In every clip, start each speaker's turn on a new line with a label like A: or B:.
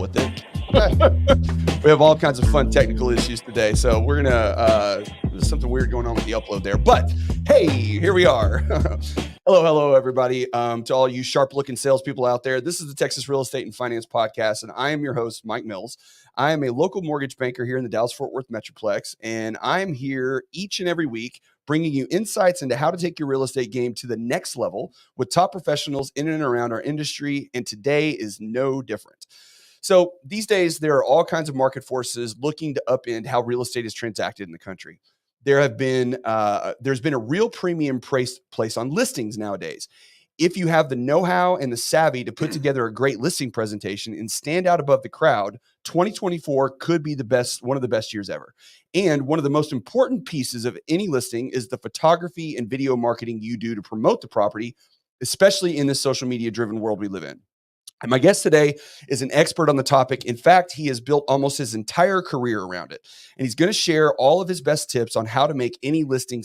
A: with it. We have all kinds of fun technical issues today, so we're gonna there's something weird going on with the upload there. But hey, here we are. Hello, everybody. To all you sharp-looking salespeople out there, this is the Texas Real Estate and Finance Podcast, and I am your host, Mike Mills. I am a local mortgage banker here in the Dallas-Fort Worth Metroplex, and I'm here each and every week bringing you insights into how to take your real estate game to the next level with top professionals in and around our industry, and today is no different. So these days, there are all kinds of market forces looking to upend how real estate is transacted in the country. There's been a real premium place on listings nowadays. If you have the know-how and the savvy to put together a great listing presentation and stand out above the crowd, 2024 could be one of the best years ever. And one of the most important pieces of any listing is the photography and video marketing you do to promote the property, especially in this social media-driven world we live in. And my guest today is an expert on the topic. In fact, he has built almost his entire career around it. And he's going to share all of his best tips on how to make any listing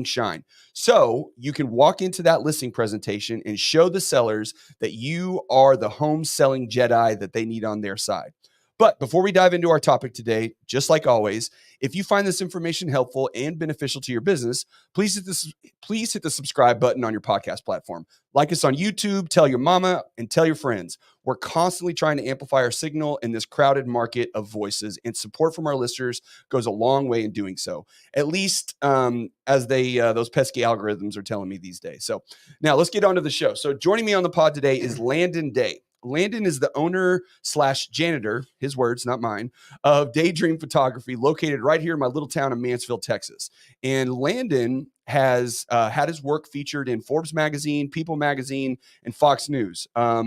A: shine. So you can walk into that listing presentation and show the sellers that you are the home selling Jedi that they need on their side. But before we dive into our topic today, just like always, if you find this information helpful and beneficial to your business, please hit the subscribe button on your podcast platform. Like us on YouTube, tell your mama, and tell your friends. We're constantly trying to amplify our signal in this crowded market of voices, and support from our listeners goes a long way in doing so, at least as those pesky algorithms are telling me these days. So now let's get on to the show. So joining me on the pod today is Landon Day. Landon is the owner/janitor, his words, not mine, of Daydream Photography, located right here in my little town of Mansfield, Texas. And Landon has had his work featured in Forbes magazine, People magazine, and Fox News. I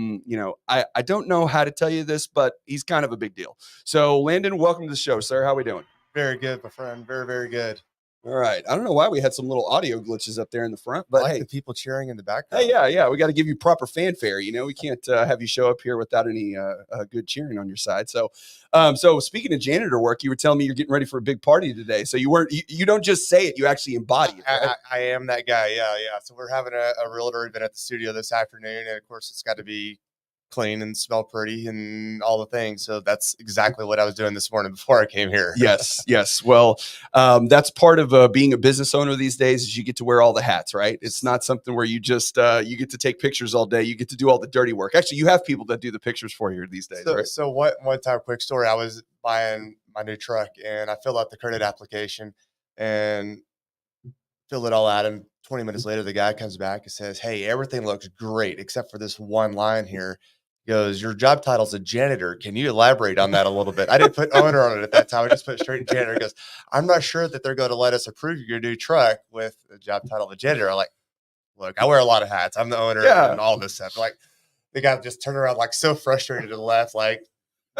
A: don't know how to tell you this, but he's kind of a big deal. So Landon, welcome to the show, sir. How are we doing?
B: Very good, my friend. Very, very good.
A: All right. I don't know why we had some little audio glitches up there in the front, but
B: I like the people cheering in the background.
A: Hey, yeah. We got to give you proper fanfare. We can't have you show up here without any good cheering on your side. So speaking of janitor work, you were telling me you're getting ready for a big party today. So you don't just say it, you actually embody it. Right?
B: I am that guy. Yeah. So we're having a realtor event at the studio this afternoon. And of course, it's got to be clean and smell pretty and all the things. So that's exactly what I was doing this morning before I came here.
A: Yes. Well, that's part of being a business owner these days is you get to wear all the hats, right? It's not something where you just, you get to take pictures all day. You get to do all the dirty work. Actually, you have people that do the pictures for you these days, right?
B: So one time, quick story, I was buying my new truck and I filled out the credit application and filled it all out. And 20 minutes later, the guy comes back and says, "Hey, everything looks great except for this one line here." Goes, "Your job title's a janitor. Can you elaborate on that a little bit?" I didn't put owner on it at that time. I just put straight janitor. He goes, "I'm not sure that they're going to let us approve your new truck with the job title of a janitor." I'm like, "Look, I wear a lot of hats. I'm the owner and all this stuff." Like the guy just turned around, like so frustrated and left, like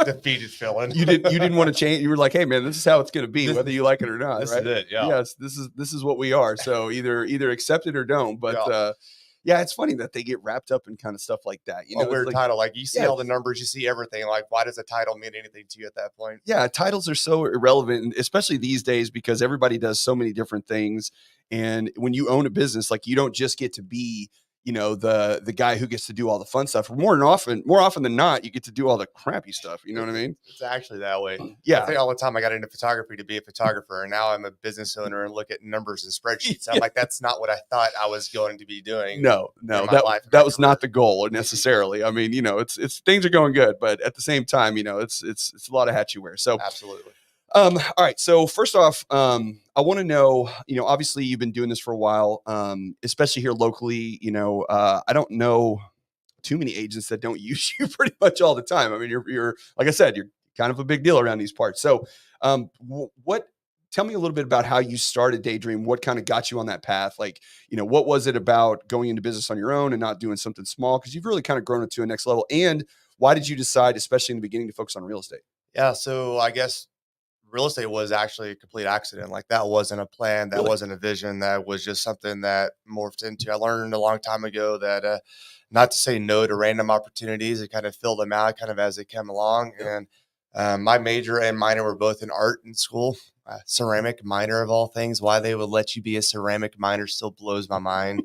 B: defeated feeling.
A: You didn't want to change. You were like, "Hey man, this is how it's going to be, whether you like it or not."
B: This
A: right?
B: is it. Yeah.
A: Yes, this is what we are. So either accept it or don't. But yeah, it's funny that they get wrapped up in kind of stuff like that.
B: A weird title. Like you see all the numbers, you see everything. Like, why does a title mean anything to you at that point?
A: Yeah, titles are so irrelevant, especially these days because everybody does so many different things. And when you own a business, like you don't just get to be, the guy who gets to do all the fun stuff. More often than not, you get to do all the crappy stuff. You know what I mean?
B: It's actually that way.
A: Yeah.
B: I think all the time I got into photography to be a photographer, and now I'm a business owner and look at numbers and spreadsheets. I'm like, that's not what I thought I was going to be doing.
A: No, that was not the goal necessarily. I mean, it's things are going good, but at the same time, it's a lot of hats you wear. So
B: absolutely.
A: All right. So first off, I want to know, obviously you've been doing this for a while, especially here locally. I don't know too many agents that don't use you pretty much all the time. I mean, you're like I said, you're kind of a big deal around these parts. So, tell me a little bit about how you started Daydream. What kind of got you on that path? Like, what was it about going into business on your own and not doing something small? Because you've really kind of grown it to a next level. And why did you decide, especially in the beginning, to focus on real estate?
B: Yeah. So I guess real estate was actually a complete accident. Like that wasn't a plan. That wasn't a vision. That was just something that morphed into. I learned a long time ago that not to say no to random opportunities and kind of fill them out kind of as they came along. And my major and minor were both in art in school. Ceramic minor of all things. Why they would let you be a ceramic minor still blows my mind.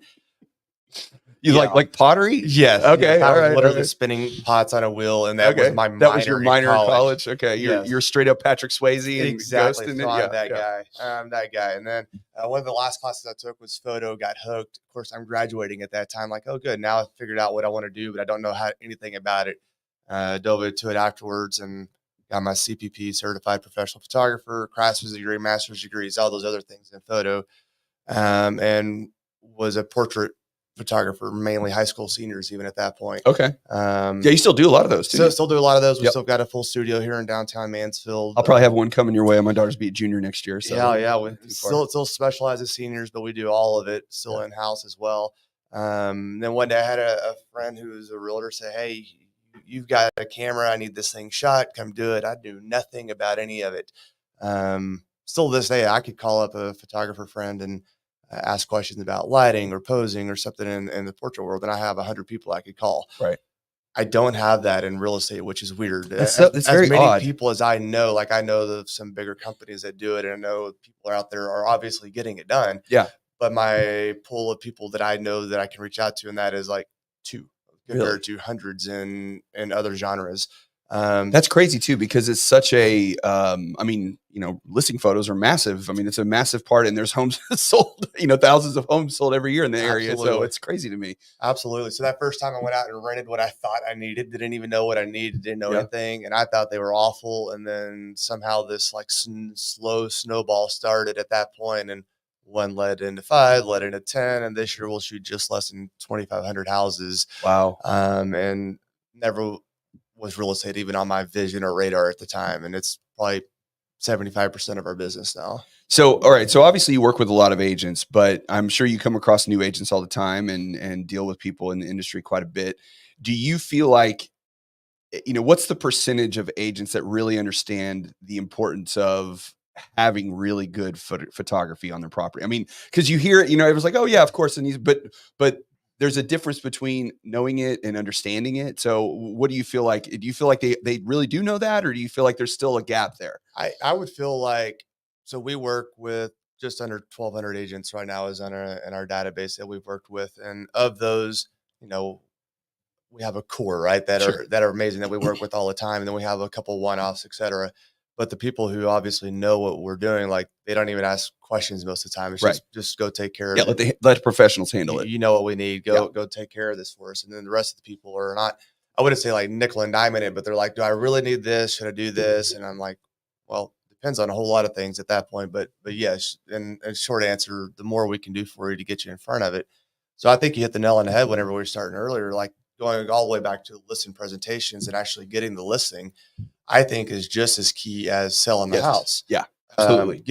A: You like pottery?
B: Yes.
A: Okay.
B: Yes. I
A: All
B: was
A: right.
B: literally
A: all right.
B: spinning pots on a wheel, and that was
A: Okay.
B: my
A: That was your minor
B: in
A: in
B: college.
A: college. Okay.
B: Yes.
A: You're straight up Patrick Swayze and
B: Exactly.
A: ghosting
B: So
A: it.
B: I'm
A: Yeah.
B: that
A: Yeah.
B: guy. I'm that guy. And then one of the last classes I took was photo, got hooked. Of course, I'm graduating at that time. Like, oh, good. Now I figured out what I want to do, but I don't know anything about it. Dove into it afterwards and got my CPP, certified professional photographer, craftsman's degree, master's degrees, all those other things in photo, and was a portrait photographer, mainly high school seniors, even at that point.
A: Okay. Yeah, you still do a lot of those too.
B: So still do a lot of those. We
A: Yep.
B: still got a full studio here in downtown Mansfield.
A: I'll probably have one coming your way. My daughter's be a junior next year. So
B: yeah. We still specialize as seniors, but we do all of it still in house as well. Then one day I had a friend who was a realtor say, "Hey, you've got a camera. I need this thing shot. Come do it." I knew nothing about any of it. Still to this day, I could call up a photographer friend and ask questions about lighting or posing or something in the portrait world, and I have 100 people I could call.
A: Right.
B: I don't have that in real estate, which is weird.
A: It's
B: as
A: very
B: many
A: odd.
B: people as I know, like I know some bigger companies that do it, and I know people out there are obviously getting it done.
A: Yeah.
B: But my pool of people that I know that I can reach out to, and that is like 2 compared to hundreds in other genres.
A: That's crazy too, because it's such a, I mean, listing photos are massive. I mean, it's a massive part, and there's homes sold, thousands of homes sold every year in the area.
B: Absolutely.
A: So it's crazy to me.
B: Absolutely. So that first time I went out and rented what I thought I needed, didn't even know what I needed, didn't know anything. And I thought they were awful. And then somehow this like slow snowball started at that point, and one led into 5, led into 10. And this year we'll shoot just less than 2,500 houses.
A: Wow.
B: And never was real estate even on my vision or radar at the time. And it's probably 75% of our business now.
A: So, all right. So obviously you work with a lot of agents, but I'm sure you come across new agents all the time and deal with people in the industry quite a bit. Do you feel like, what's the percentage of agents that really understand the importance of having really good photography on their property? I mean, because you hear it, everyone's like, oh yeah, of course. But there's a difference between knowing it and understanding it. So what do you feel like? Do you feel like they really do know that, or do you feel like there's still a gap there?
B: I would feel like, so we work with just under 1,200 agents right now is in our database that we've worked with. And of those, we have a core, right, that are amazing that we work with all the time. And then we have a couple one-offs, et cetera. But the people who obviously know what we're doing, like they don't even ask questions most of the time. It's just go take care of it.
A: Let professionals handle it.
B: You know what we need. Go take care of this for us. And then the rest of the people are not, I wouldn't say like nickel and dime in it, but they're like, do I really need this? Should I do this? And I'm like, well, depends on a whole lot of things at that point. But yes, and a short answer, the more we can do for you to get you in front of it. So I think you hit the nail on the head whenever we were starting earlier, like going all the way back to listing presentations and actually getting the listing, I think is just as key as selling the house.
A: Yeah, absolutely.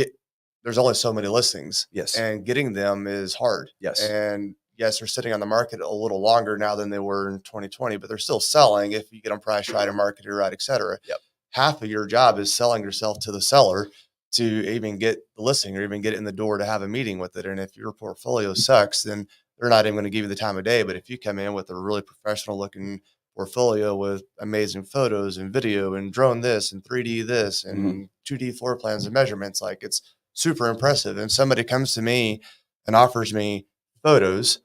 B: There's only so many listings.
A: Yes.
B: And getting them is hard.
A: Yes.
B: And yes, they're sitting on the market a little longer now than they were in 2020, but they're still selling if you get them priced right and marketed right, et cetera.
A: Yep.
B: Half of your job is selling yourself to the seller to even get the listing or even get it in the door to have a meeting with it. And if your portfolio sucks, then they're not even going to give you the time of day. But if you come in with a really professional looking portfolio with amazing photos and video and drone this and 3D this and 2D floor plans and measurements, like it's super impressive. And somebody comes to me and offers me photos,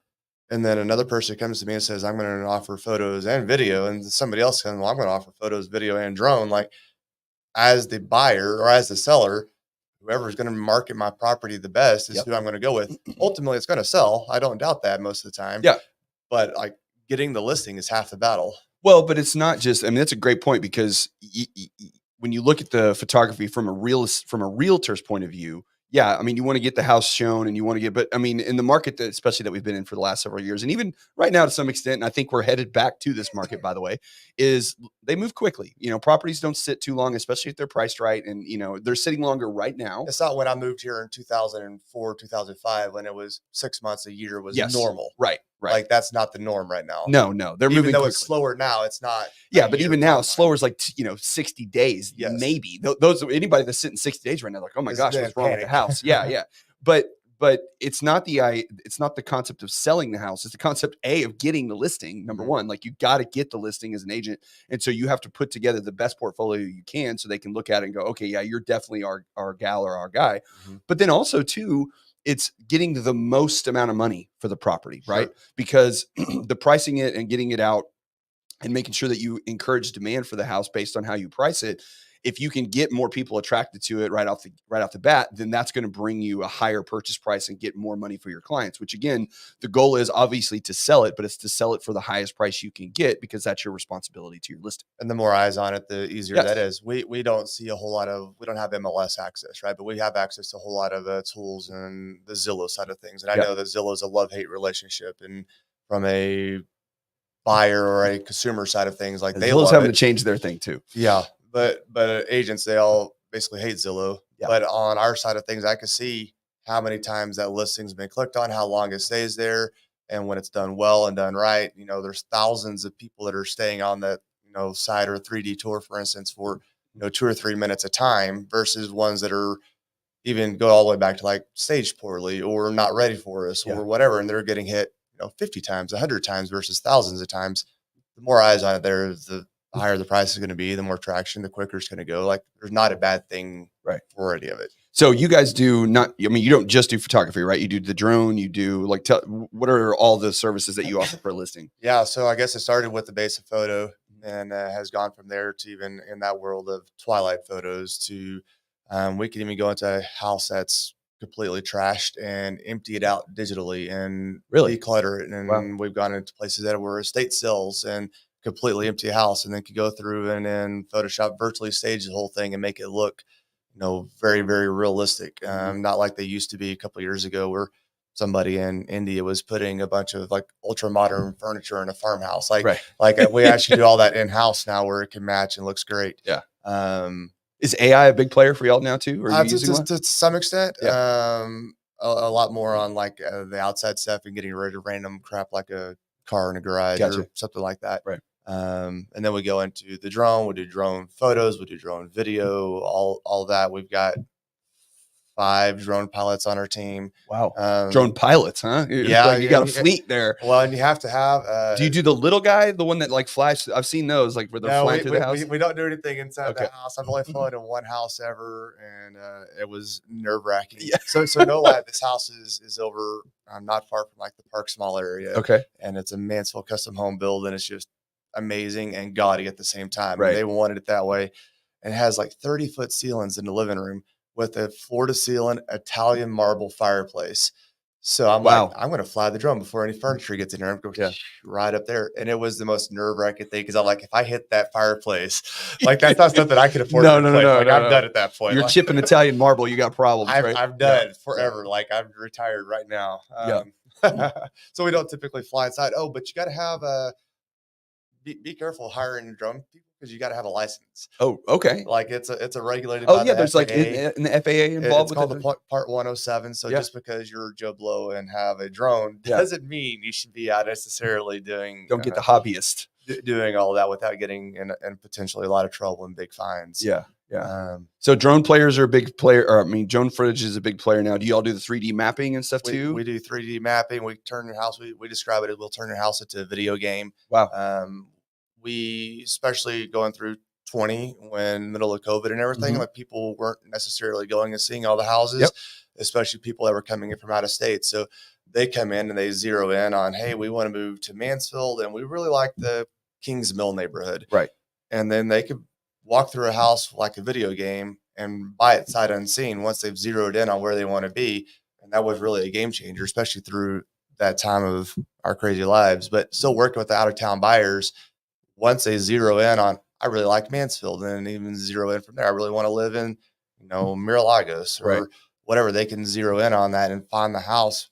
B: and then another person comes to me and says, I'm going to offer photos and video. And somebody else comes, well, I'm going to offer photos, video, and drone. Like as the buyer or as the seller, whoever is going to market my property the best is who I'm going to go with. Ultimately, it's going to sell. I don't doubt that most of the time.
A: Yeah.
B: But like getting the listing is half the battle.
A: Well, but it's not just, I mean, that's a great point, because when you look at the photography from a realtor's point of view, yeah, I mean, you want to get the house shown and you want to get, but I mean, in the market that, especially that we've been in for the last several years, and even right now to some extent, and I think we're headed back to this market, by the way, is they move quickly. Properties don't sit too long, especially if they're priced right. And, they're sitting longer right now.
B: It's not when I moved here in 2004, 2005, when it was 6 months a year was normal.
A: Right.
B: Like that's not the norm right now.
A: No, they're moving
B: though
A: quickly.
B: It's slower now. It's not.
A: Yeah, but even now, slower is like 60 days,
B: maybe.
A: Those anybody that's sitting 60 days right now, like, oh my gosh, what's wrong with the house? Yeah. But it's not the concept of selling the house. It's the concept of getting the listing. Number one, like you got to get the listing as an agent, and so you have to put together the best portfolio you can so they can look at it and go, okay, yeah, you're definitely our gal or our guy. But then also too, it's getting the most amount of money for the property, right?
B: Sure.
A: Because the pricing it and getting it out and making sure that you encourage demand for the house based on how you price it. If you can get more people attracted to it right off the bat, then that's going to bring you a higher purchase price and get more money for your clients, which again, the goal is obviously to sell it, but it's to sell it for the highest price you can get because that's your responsibility to your listing.
B: And the more eyes on it, the easier
A: Yes.
B: that is. We don't see a whole lot of, we don't have MLS access, right? But we have access to a whole lot of tools and the Zillow side of things. And I
A: Yeah.
B: know that Zillow is a love-hate relationship. And from a buyer or a consumer side of things, like
A: And
B: they
A: Zillow's
B: love
A: having
B: it.
A: to change their thing too.
B: Yeah. But agents, they all basically hate Zillow.
A: Yeah.
B: But on our side of things, I can see how many times that listing's been clicked on, how long it stays there. And when it's done well and done right, you know, there's thousands of people that are staying on that, you know, site or 3D tour, for instance, for, you know, 2 or 3 minutes a time versus ones that are even go all the way back to like staged poorly or not ready for us
A: Yeah.
B: or whatever. And they're getting hit, you know, 50 times, 100 times versus thousands of times. The more eyes on it there, the higher the price is going to be, the more traction, the quicker it's going to go. Like there's not a bad thing
A: Right.
B: for any of it.
A: So you guys do not, I mean, you don't just do photography, right? You do the drone, you do like, what are all the services that you offer for a listing?
B: Yeah. So I guess it started with the basic photo and has gone from there to even in that world of twilight photos to, we can even go into a house that's completely trashed and empty it out digitally and
A: Really?
B: declutter it. And
A: Wow.
B: we've gone into places that were estate sales and completely empty house, and then could go through and then Photoshop virtually stage the whole thing and make it look, you know, very, very realistic. Not like they used to be a couple of years ago where somebody in India was putting a bunch of like ultra modern furniture in a farmhouse.
A: Right.
B: We actually do all that in house now where it can match and looks great.
A: Yeah.
B: Um,
A: Is AI a big player for y'all now too? Or are you using one?
B: to some extent,
A: Yeah.
B: a lot more on like the outside stuff and getting rid of random crap like a car in a garage
A: Gotcha.
B: or something like that.
A: Right.
B: And then we go into the drone. We do drone photos. We do drone video. All that. We've got 5 drone pilots on our team.
A: Wow. Drone pilots, huh?
B: Yeah,
A: Like you got a fleet there.
B: Well, and you have to have.
A: Do you do the little guy, the one that like flies? I've seen those, like where they're
B: No,
A: flying through the house.
B: we don't do anything inside
A: Okay.
B: the house. I've only flown in one house ever, and it was nerve wracking.
A: Yeah.
B: So no lie, this house is over not far from like the Park Small area.
A: Okay.
B: And it's a Mansfield custom home build, and it's just amazing and gaudy at the same time.
A: Right.
B: And they wanted it that way. And it has like 30-foot ceilings in the living room with a floor to ceiling Italian marble fireplace. So I'm
A: Wow.
B: like, I'm going to fly the drone before any furniture gets in there. I'm going
A: Yeah.
B: right up there. And it was the most nerve wracking thing because I'm like, if I hit that fireplace, like that's not something I could afford.
A: No.
B: I'm done at that point.
A: You're
B: Like,
A: chipping Italian marble, you got problems, right?
B: I'm done forever. Like I'm retired right now. So we don't typically fly inside. Oh, but you got to have be careful hiring drone people because you got to have a license.
A: Oh, okay.
B: Like it's a regulated.
A: Oh
B: by
A: yeah,
B: the
A: there's
B: FAA.
A: like in the FAA involved
B: It's
A: with
B: called
A: it.
B: the Part 107. So
A: Yeah.
B: just because you're Joe Blow and have a drone
A: Yeah.
B: doesn't mean you should be out necessarily doing.
A: Don't get the hobbyist
B: doing all that without getting in potentially a lot of trouble and big fines.
A: Yeah. So drone players are a big player, or I mean, drone footage is a big player now. Do you all do the 3D mapping and stuff too?
B: We do 3D mapping. We turn your house. We describe it as we'll turn your house into a video game.
A: Wow.
B: We, especially going through 20 when middle of COVID and everything, like people weren't necessarily going and seeing all the houses, especially people that were coming in from out of state. So they come in and they zero in on, hey, we want to move to Mansfield and we really like the Kings Mill neighborhood.
A: Right.
B: And then they could walk through a house like a video game and buy it sight unseen once they've zeroed in on where they want to be. And that was really a game changer, especially through that time of our crazy lives, but still working with the out of town buyers. Once they zero in on, I really like Mansfield, and even zero in from there. I really want to live in, Miralagos or whatever. They can zero in on that and find the house,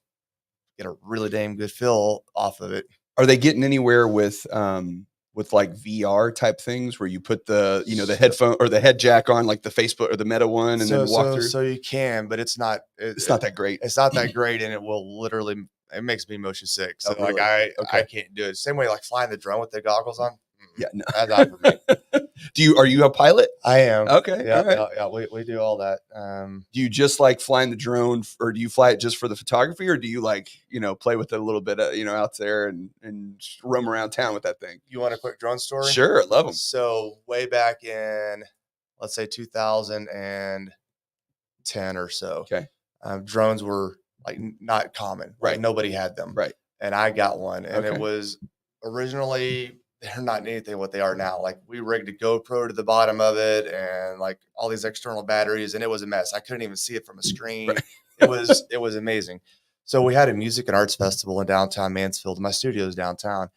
B: get a really damn good feel off of it.
A: Are they getting anywhere with like VR type things where you put the, the headphone or the head jack on like the Facebook or the Meta one and then walk through?
B: So you can, but it's not
A: that great.
B: It's not that great. And it will literally, it makes me motion sick. So
A: really?
B: I can't do it. Same way, like flying the drone with the goggles on.
A: Yeah, no.
B: That's not for me.
A: Are you a pilot?
B: I am.
A: Okay.
B: Yeah.
A: All right.
B: Yeah. We do all that.
A: Do you just like flying the drone or do you fly it just for the photography or do you like, play with it a little bit, out there and roam around town with that thing?
B: You want a quick drone story?
A: Sure. I love them.
B: So way back in, let's say 2010 or so,
A: okay.
B: Drones were like not common.
A: Right.
B: Like nobody had them.
A: Right.
B: And I got one, and
A: Okay.
B: it was originally, they're not anything what they are now. Like we rigged a GoPro to the bottom of it and like all these external batteries, and it was a mess. I couldn't even see it from a screen.
A: Right.
B: It was amazing. So we had a music and arts festival in downtown Mansfield. My studio's downtown.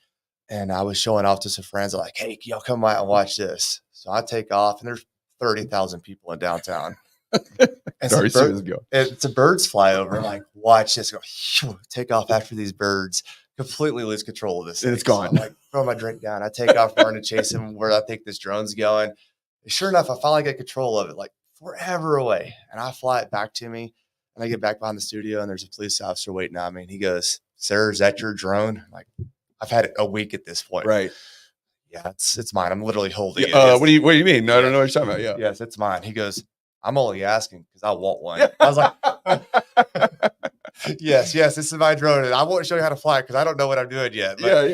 B: And I was showing off to some friends like, hey, y'all come out and watch this. So I take off, and there's 30,000 people in downtown. And
A: Sorry,
B: it's a birds fly over. I'm like, watch this. Go, take off after these birds. Completely lose control of this.
A: And it's
B: thing.
A: gone.
B: So I'm like, throw my drink down. I take off, running to chase him where I think this drone's going. And sure enough, I finally get control of it, like forever away. And I fly it back to me. And I get back behind the studio, and there's a police officer waiting on me. And he goes, sir, is that your drone? I'm like, I've had it a week at this point.
A: Right.
B: Yeah, it's mine. I'm literally holding it.
A: What do you mean? No, I don't know what you're talking about. Yeah.
B: Yes, it's mine. He goes, I'm only asking because I want one. I was like, yes, this is my drone, and I won't show you how to fly because I don't know what I'm doing yet. But,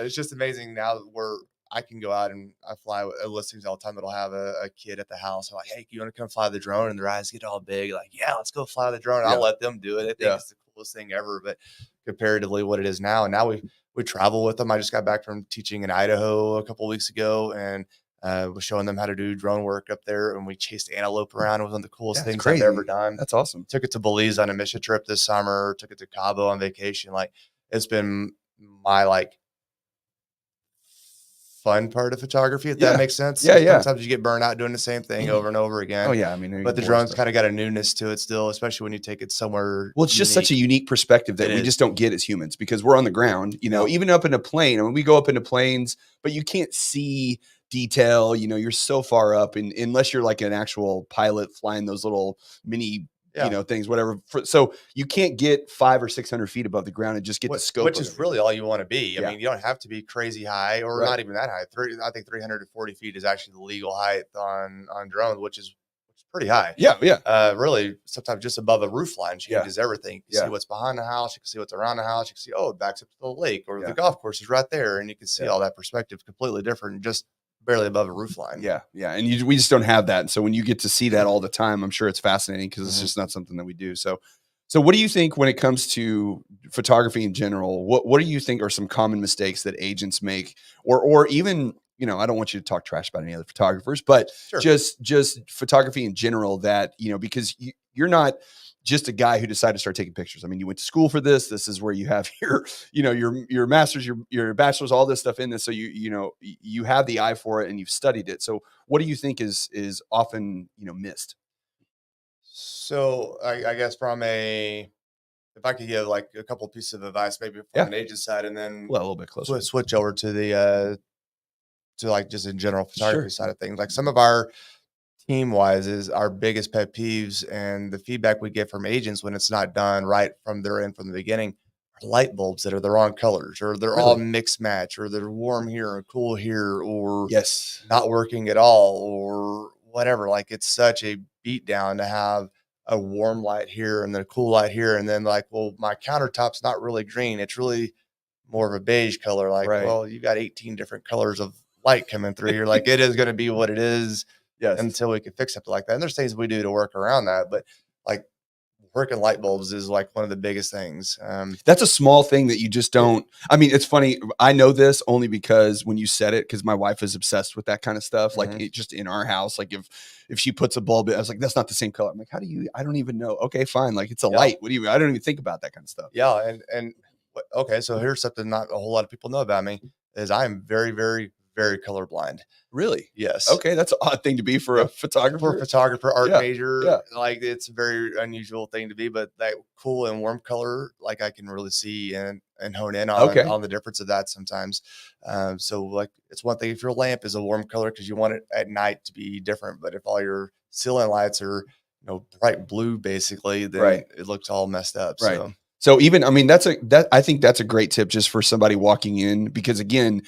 B: it's just amazing now that I can go out and I fly with listings all the time that'll have a kid at the house. I'm like, hey, you want to come fly the drone? And their eyes get all big, like, yeah, let's go fly the drone. I'll let them do it. I think it's the coolest thing ever. But comparatively, what it is now, and now we travel with them. I just got back from teaching in Idaho a couple of weeks ago, and was showing them how to do drone work up there, and we chased antelope around. It was one of the coolest things I've ever done.
A: That's awesome.
B: Took it to Belize on a mission trip this summer. Took it to Cabo on vacation. Like it's been my like fun part of photography, if that makes sense. Sometimes you get burned out doing the same thing over and over again.
A: Oh yeah, I mean,
B: but the drone's kind of got a newness to it still, especially when you take it somewhere.
A: Well, it's just such a unique perspective that we just don't get as humans because we're on the ground. You know, even up in a plane. I mean, we go up into planes, but you can't see detail. You know, you're so far up, and unless you're like an actual pilot flying those little mini. You know, things, whatever. So you can't get 500 or 600 feet above the ground and just get the scope.
B: Which is really all you want to be. I mean, you don't have to be crazy high or not even that high. I think 340 feet is actually the legal height on drones, which is pretty high. Really, sometimes just above a roof line changes everything. You can see what's behind the house. You can see what's around the house. You can see, it backs up to the lake or the golf course is right there. And you can see all that perspective completely different, just barely above a roof line. And we just don't have that. And so when you get to see that all the time, I'm sure it's fascinating because it's just not something that we do. So what do you think when it comes to photography in general? What do you think are some common mistakes that agents make, or even, you know, I don't want you to talk trash about any other photographers, but just photography in general that, you know, because you're not just a guy who decided to start taking pictures. I mean, you went to school for this. This is where you have your master's, your bachelor's, all this stuff in this. So you have the eye for it and you've studied it. So what do you think is often, missed? So I guess if I could give like a couple pieces of advice, maybe from an agent side, and then
A: a little bit closer,
B: switch over to the to like just in general photography side of things. Like some of our team wise is our biggest pet peeves, and the feedback we get from agents when it's not done right from their end from the beginning are light bulbs that are the wrong colors, or they're all mixed match, or they're warm here and cool here, or not working at all, or whatever. Like it's such a beat down to have a warm light here and then a cool light here, and then like, well, my countertop's not really green, it's really more of a beige color. Like, well, you got 18 different colors of light coming through. You're like, it is going to be what it is. Until we can fix something like that. And there's things we do to work around that, but like working light bulbs is like one of the biggest things.
A: That's a small thing that you just don't. I mean, it's funny. I know this only because when you said it, because my wife is obsessed with that kind of stuff. Like it just in our house, like if she puts a bulb in, I was like, that's not the same color. I'm like, I don't even know. Okay, fine. Like it's a light. I don't even think about that kind of stuff.
B: And okay. So here's something not a whole lot of people know about me is I'm very, very, very colorblind.
A: Really?
B: Yes.
A: Okay. That's an odd thing to be for a photographer.
B: Art major. Like it's a very unusual thing to be, but that cool and warm color, like I can really see and hone in on the difference of that sometimes. So like it's one thing if your lamp is a warm color because you want it at night to be different, but if all your ceiling lights are, bright blue basically, then it looks all messed up.
A: So even, I mean, I think that's a great tip just for somebody walking in, because again,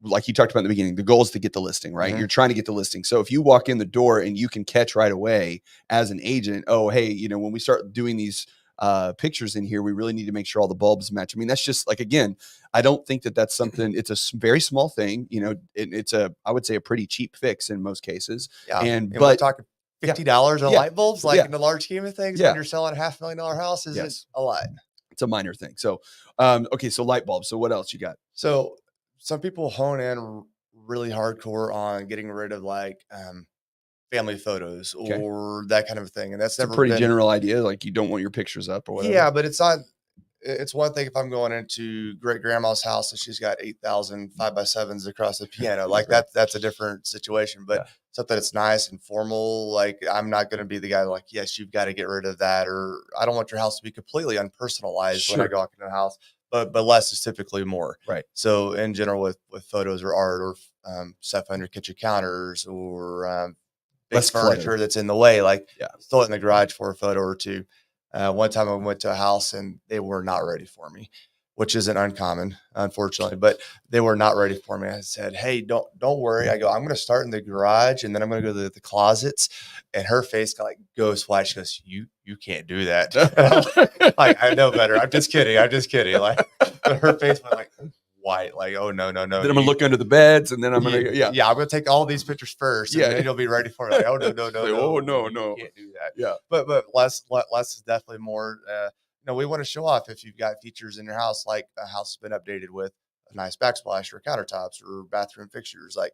A: like you talked about in the beginning, the goal is to get the listing, right? You're trying to get the listing. So if you walk in the door and you can catch right away as an agent, oh, hey, when we start doing these pictures in here, we really need to make sure all the bulbs match. I mean, that's just like, again, I don't think that's something, it's a very small thing, it's I would say a pretty cheap fix in most cases.
B: But we're talking $50 on
A: Yeah.
B: light bulbs, like in the large scheme of things,
A: Yeah.
B: when you're selling a $500,000 house, isn't a lot.
A: It's a minor thing. So, okay. So light bulbs. So what else you got?
B: So some people hone in really hardcore on getting rid of like family photos or that kind of thing. And that's
A: It's
B: never
A: a pretty
B: been,
A: general idea. Like you don't want your pictures up or whatever.
B: yeah, but it's not, it's one thing if I'm going into great grandma's house and she's got 8,000 5x7s across the piano, like that's a different situation, but something that's nice and formal. Like I'm not going to be the guy like, yes, you've got to get rid of that. Or I don't want your house to be completely unpersonalized when I go into the house, but less is typically more.
A: Right.
B: So in general with photos or art or stuff under kitchen counters or big
A: Less
B: furniture
A: clutter.
B: that's in the way, like throw it in the garage for a photo or two. One time I went to a house and they were not ready for me, which isn't uncommon, unfortunately, but they were not ready for me. I said, hey, don't worry. I go, I'm going to start in the garage and then I'm going to go to the closets. And her face got like ghost white. She goes, you can't do that. Like, I know better. I'm just kidding. Like her face went like white, like, oh no. Then
A: I'm gonna look under the beds and then I'm gonna
B: I'm gonna take all these pictures first and then you'll be ready for it. Like, oh no.
A: Like, oh no,
B: You can't do that. But less is definitely more. We want to show off if you've got features in your house, like a house has been updated with a nice backsplash or countertops or bathroom fixtures. Like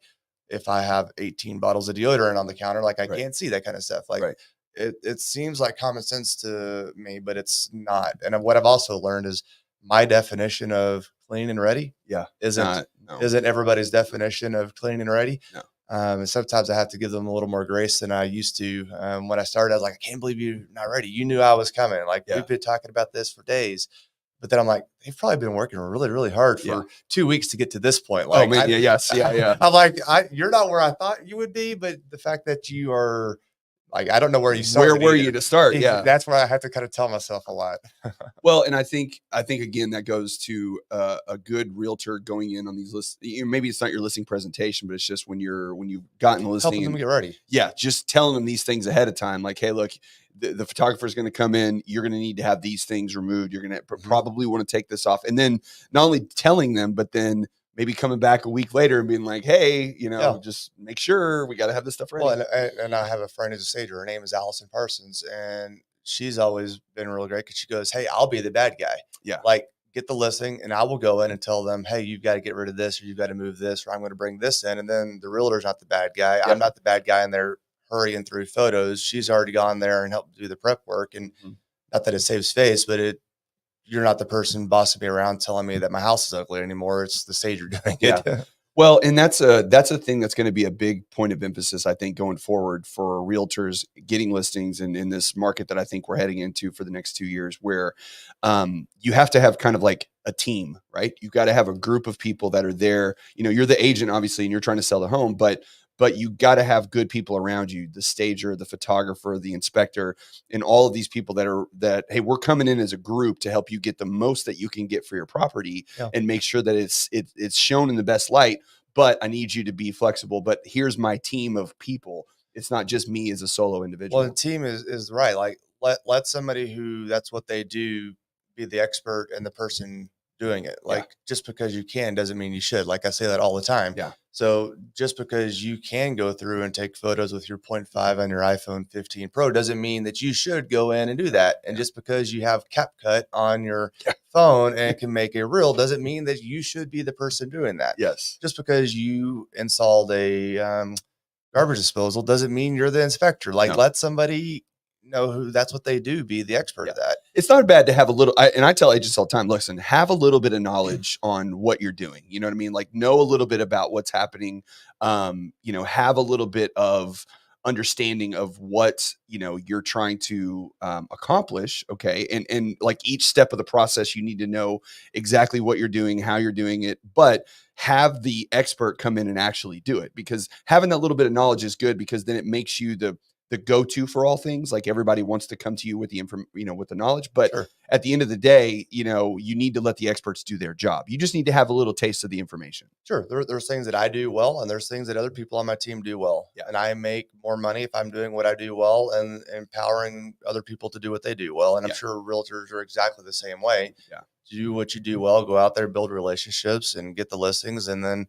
B: if I have 18 bottles of deodorant on the counter, like I can't see that kind of stuff. Like it seems like common sense to me, but it's not. And what I've also learned is my definition of clean and ready isn't everybody's definition of clean and ready.
A: No.
B: And sometimes I have to give them a little more grace than I used to. When I started, I was like, I can't believe you're not ready. You knew I was coming. Like we've been talking about this for days. But then I'm like, they've probably been working really, really hard for 2 weeks to get to this point. Like, I'm like, you're not where I thought you would be, but the fact that you are, like, I don't know where you started.
A: Where were you to start? Yeah.
B: That's where I have to kind of tell myself a lot.
A: Well, and I think again, that goes to a good realtor going in on these lists. Maybe it's not your listing presentation, but it's just when you've gotten the listing,
B: helping them get ready.
A: Yeah. Just telling them these things ahead of time. Like, hey, look, the photographer is going to come in. You're going to need to have these things removed. You're going to probably want to take this off. And then not only telling them, but then maybe coming back a week later and being like, hey, just make sure we got to have this stuff ready.
B: Well, and I have a friend who's a stager. Her name is Allison Parsons. And she's always been really great because she goes, hey, I'll be the bad guy.
A: Yeah.
B: Like get the listing and I will go in and tell them, hey, you've got to get rid of this or you've got to move this or I'm going to bring this in. And then the realtor's not the bad guy. Yeah. I'm not the bad guy and they're hurrying through photos. She's already gone there and helped do the prep work. And not that it saves face, but you're not the person bossing me around telling me that my house is ugly anymore. It's the stager doing it.
A: Yeah. Well, and that's a thing that's going to be a big point of emphasis, I think, going forward for realtors getting listings in this market that I think we're heading into for the next 2 years, where you have to have kind of like a team, right? You've got to have a group of people that are there. You're the agent, obviously, and you're trying to sell the home, but you got to have good people around you, the stager, the photographer, the inspector, and all of these people that, hey, we're coming in as a group to help you get the most that you can get for your property and make sure that it's shown in the best light. But I need you to be flexible. But here's my team of people. It's not just me as a solo individual.
B: Well, the team is right. Like let somebody who that's what they do be the expert and the person doing it. Like just because you can doesn't mean you should. Like I say that all the time.
A: Yeah.
B: So just because you can go through and take photos with your 0.5 on your iPhone 15 Pro doesn't mean that you should go in and do that. And just because you have CapCut on your phone and can make a reel doesn't mean that you should be the person doing that.
A: Yes.
B: Just because you installed a garbage disposal doesn't mean you're the inspector. Like let somebody know who that's what they do, be the expert at that.
A: It's not bad to have a little, and I tell agents all the time, listen, have a little bit of knowledge on what you're doing. You know what I mean? Like know a little bit about what's happening. Have a little bit of understanding of what, you're trying to accomplish. Okay. And like each step of the process, you need to know exactly what you're doing, how you're doing it, but have the expert come in and actually do it, because having that little bit of knowledge is good, because then it makes you the go-to for all things. Like everybody wants to come to you with the with the knowledge, but at the end of the day, you need to let the experts do their job. You just need to have a little taste of the information.
B: Sure. There's things that I do well, and there's things that other people on my team do well. Yeah. And I make more money if I'm doing what I do well and empowering other people to do what they do well. And I'm sure realtors are exactly the same way. Yeah. Do what you do well, go out there, build relationships and get the listings, and then,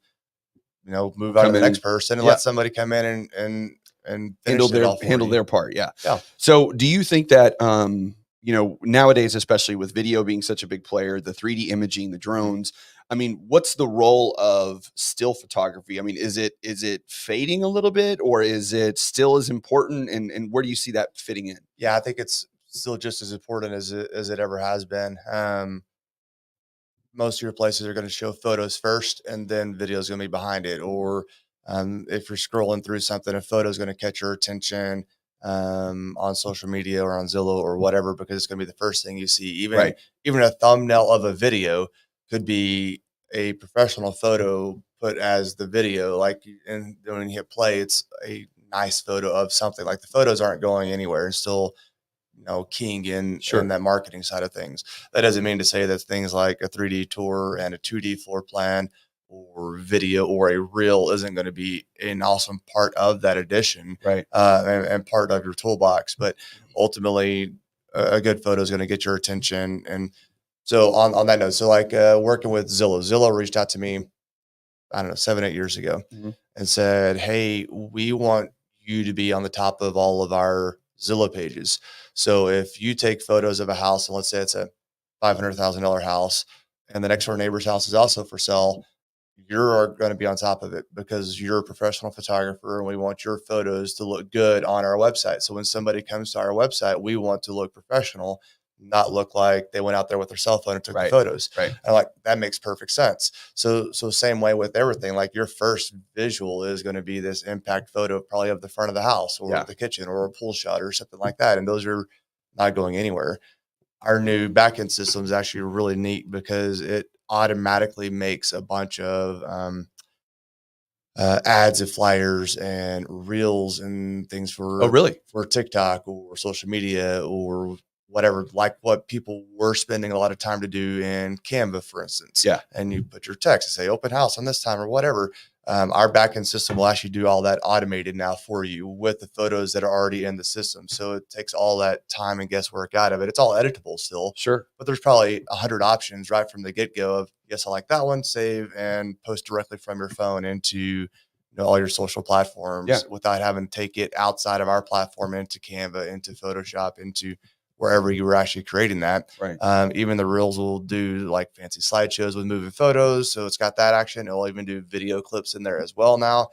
B: move on to the next person and let somebody come in and
A: handle
B: finishing it all for
A: handle
B: you.
A: their part. Yeah.
B: Yeah.
A: So do you think that, nowadays, especially with video being such a big player, the 3D imaging, the drones, I mean, what's the role of still photography? I mean, is it fading a little bit, or is it still as important? And where do you see that fitting in?
B: Yeah, I think it's still just as important as it ever has been. Most of your places are going to show photos first and then video is going to be behind it. Or if you're scrolling through something, a photo is going to catch your attention on social media or on Zillow or whatever, because it's going to be the first thing you see.
A: Right.
B: Even a thumbnail of a video could be a professional photo put as the video. Like, and when you hit play, it's a nice photo of something. Like, the photos aren't going anywhere and still, keying in that marketing side of things. That doesn't mean to say that things like a 3D tour and a 2D floor plan or video or a reel isn't going to be an awesome part of that edition,
A: Right.
B: And part of your toolbox. But ultimately, a good photo is going to get your attention. And so on that note, so like working with Zillow reached out to me, I don't know, 7-8 years ago, and said, "Hey, we want you to be on the top of all of our Zillow pages. So if you take photos of a house, and let's say it's a $500,000 house, and the next door neighbor's house is also for sale, you're going to be on top of it because you're a professional photographer, and we want your photos to look good on our website. So when somebody comes to our website, we want to look professional, not look like they went out there with their cell phone and took the photos."
A: Right.
B: And like, that makes perfect sense. So same way with everything, like your first visual is going to be this impact photo, probably of the front of the house or the kitchen or a pool shot or something like that. And those are not going anywhere. Our new backend system is actually really neat because it automatically makes a bunch of ads and flyers and reels and things
A: Oh, really?
B: for TikTok or social media or whatever, like what people were spending a lot of time to do in Canva, for instance.
A: Yeah.
B: And you put your text and say open house on this time or whatever. Our backend system will actually do all that automated now for you with the photos that are already in the system. So it takes all that time and guesswork out of it. It's all editable still.
A: Sure.
B: But there's probably 100 options right from the get-go of, yes, I like that one, save and post directly from your phone into all your social platforms without having to take it outside of our platform into Canva, into Photoshop, into wherever you were actually creating that.
A: Right.
B: Even the reels will do like fancy slideshows with moving photos. So it's got that action. It'll even do video clips in there as well now.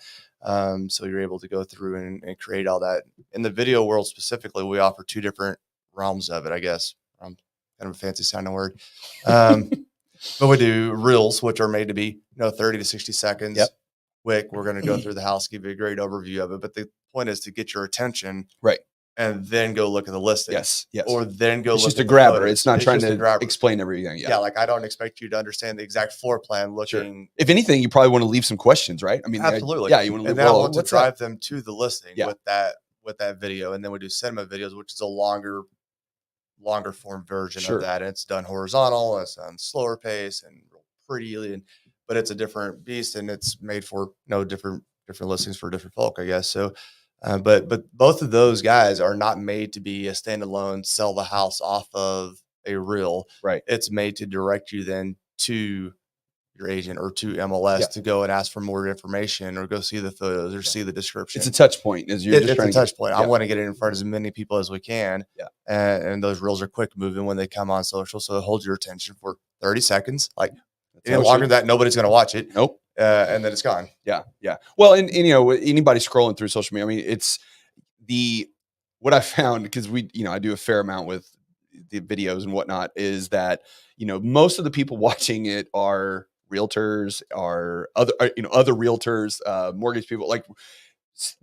B: So you're able to go through and create all that. In the video world specifically, we offer two different realms of it, I guess. Kind of a fancy sounding word. But we do reels, which are made to be, 30 to 60 seconds.
A: Yep.
B: Quick. We're going to go through the house, give you a great overview of it. But the point is to get your attention.
A: Right.
B: And then go look at the listing.
A: Yes.
B: Or then go
A: it's
B: look
A: just
B: at
A: a
B: the
A: grabber.
B: photos.
A: It's not trying
B: just
A: to explain everything.
B: Yeah. Like, I don't expect you to understand the exact floor plan looking.
A: If anything, you probably want to leave some questions, right? I mean,
B: absolutely.
A: You want to leave.
B: And then I want to drive them to the listing
A: Yeah.
B: with that video. And then we do cinema videos, which is a longer form version of that. And it's done horizontal, and it's done slower pace and pretty, but it's a different beast, and it's made for different listings for different folk, I guess. So but both of those guys are not made to be a standalone sell the house off of a reel.
A: Right.
B: It's made to direct you then to your agent or to MLS to go and ask for more information or go see the photos or see the description.
A: It's a touch point. It's
B: a touch point. I want to get it in front of as many people as we can.
A: Yeah.
B: And those reels are quick moving when they come on social. So it holds your attention for 30 seconds. Like, any longer than that, nobody's going to watch it.
A: Nope.
B: And then it's gone.
A: Yeah. Yeah. Well, and anybody scrolling through social media, I mean, it's what I found, because I do a fair amount with the videos and whatnot, is that, most of the people watching it are realtors, are other realtors, mortgage people. Like,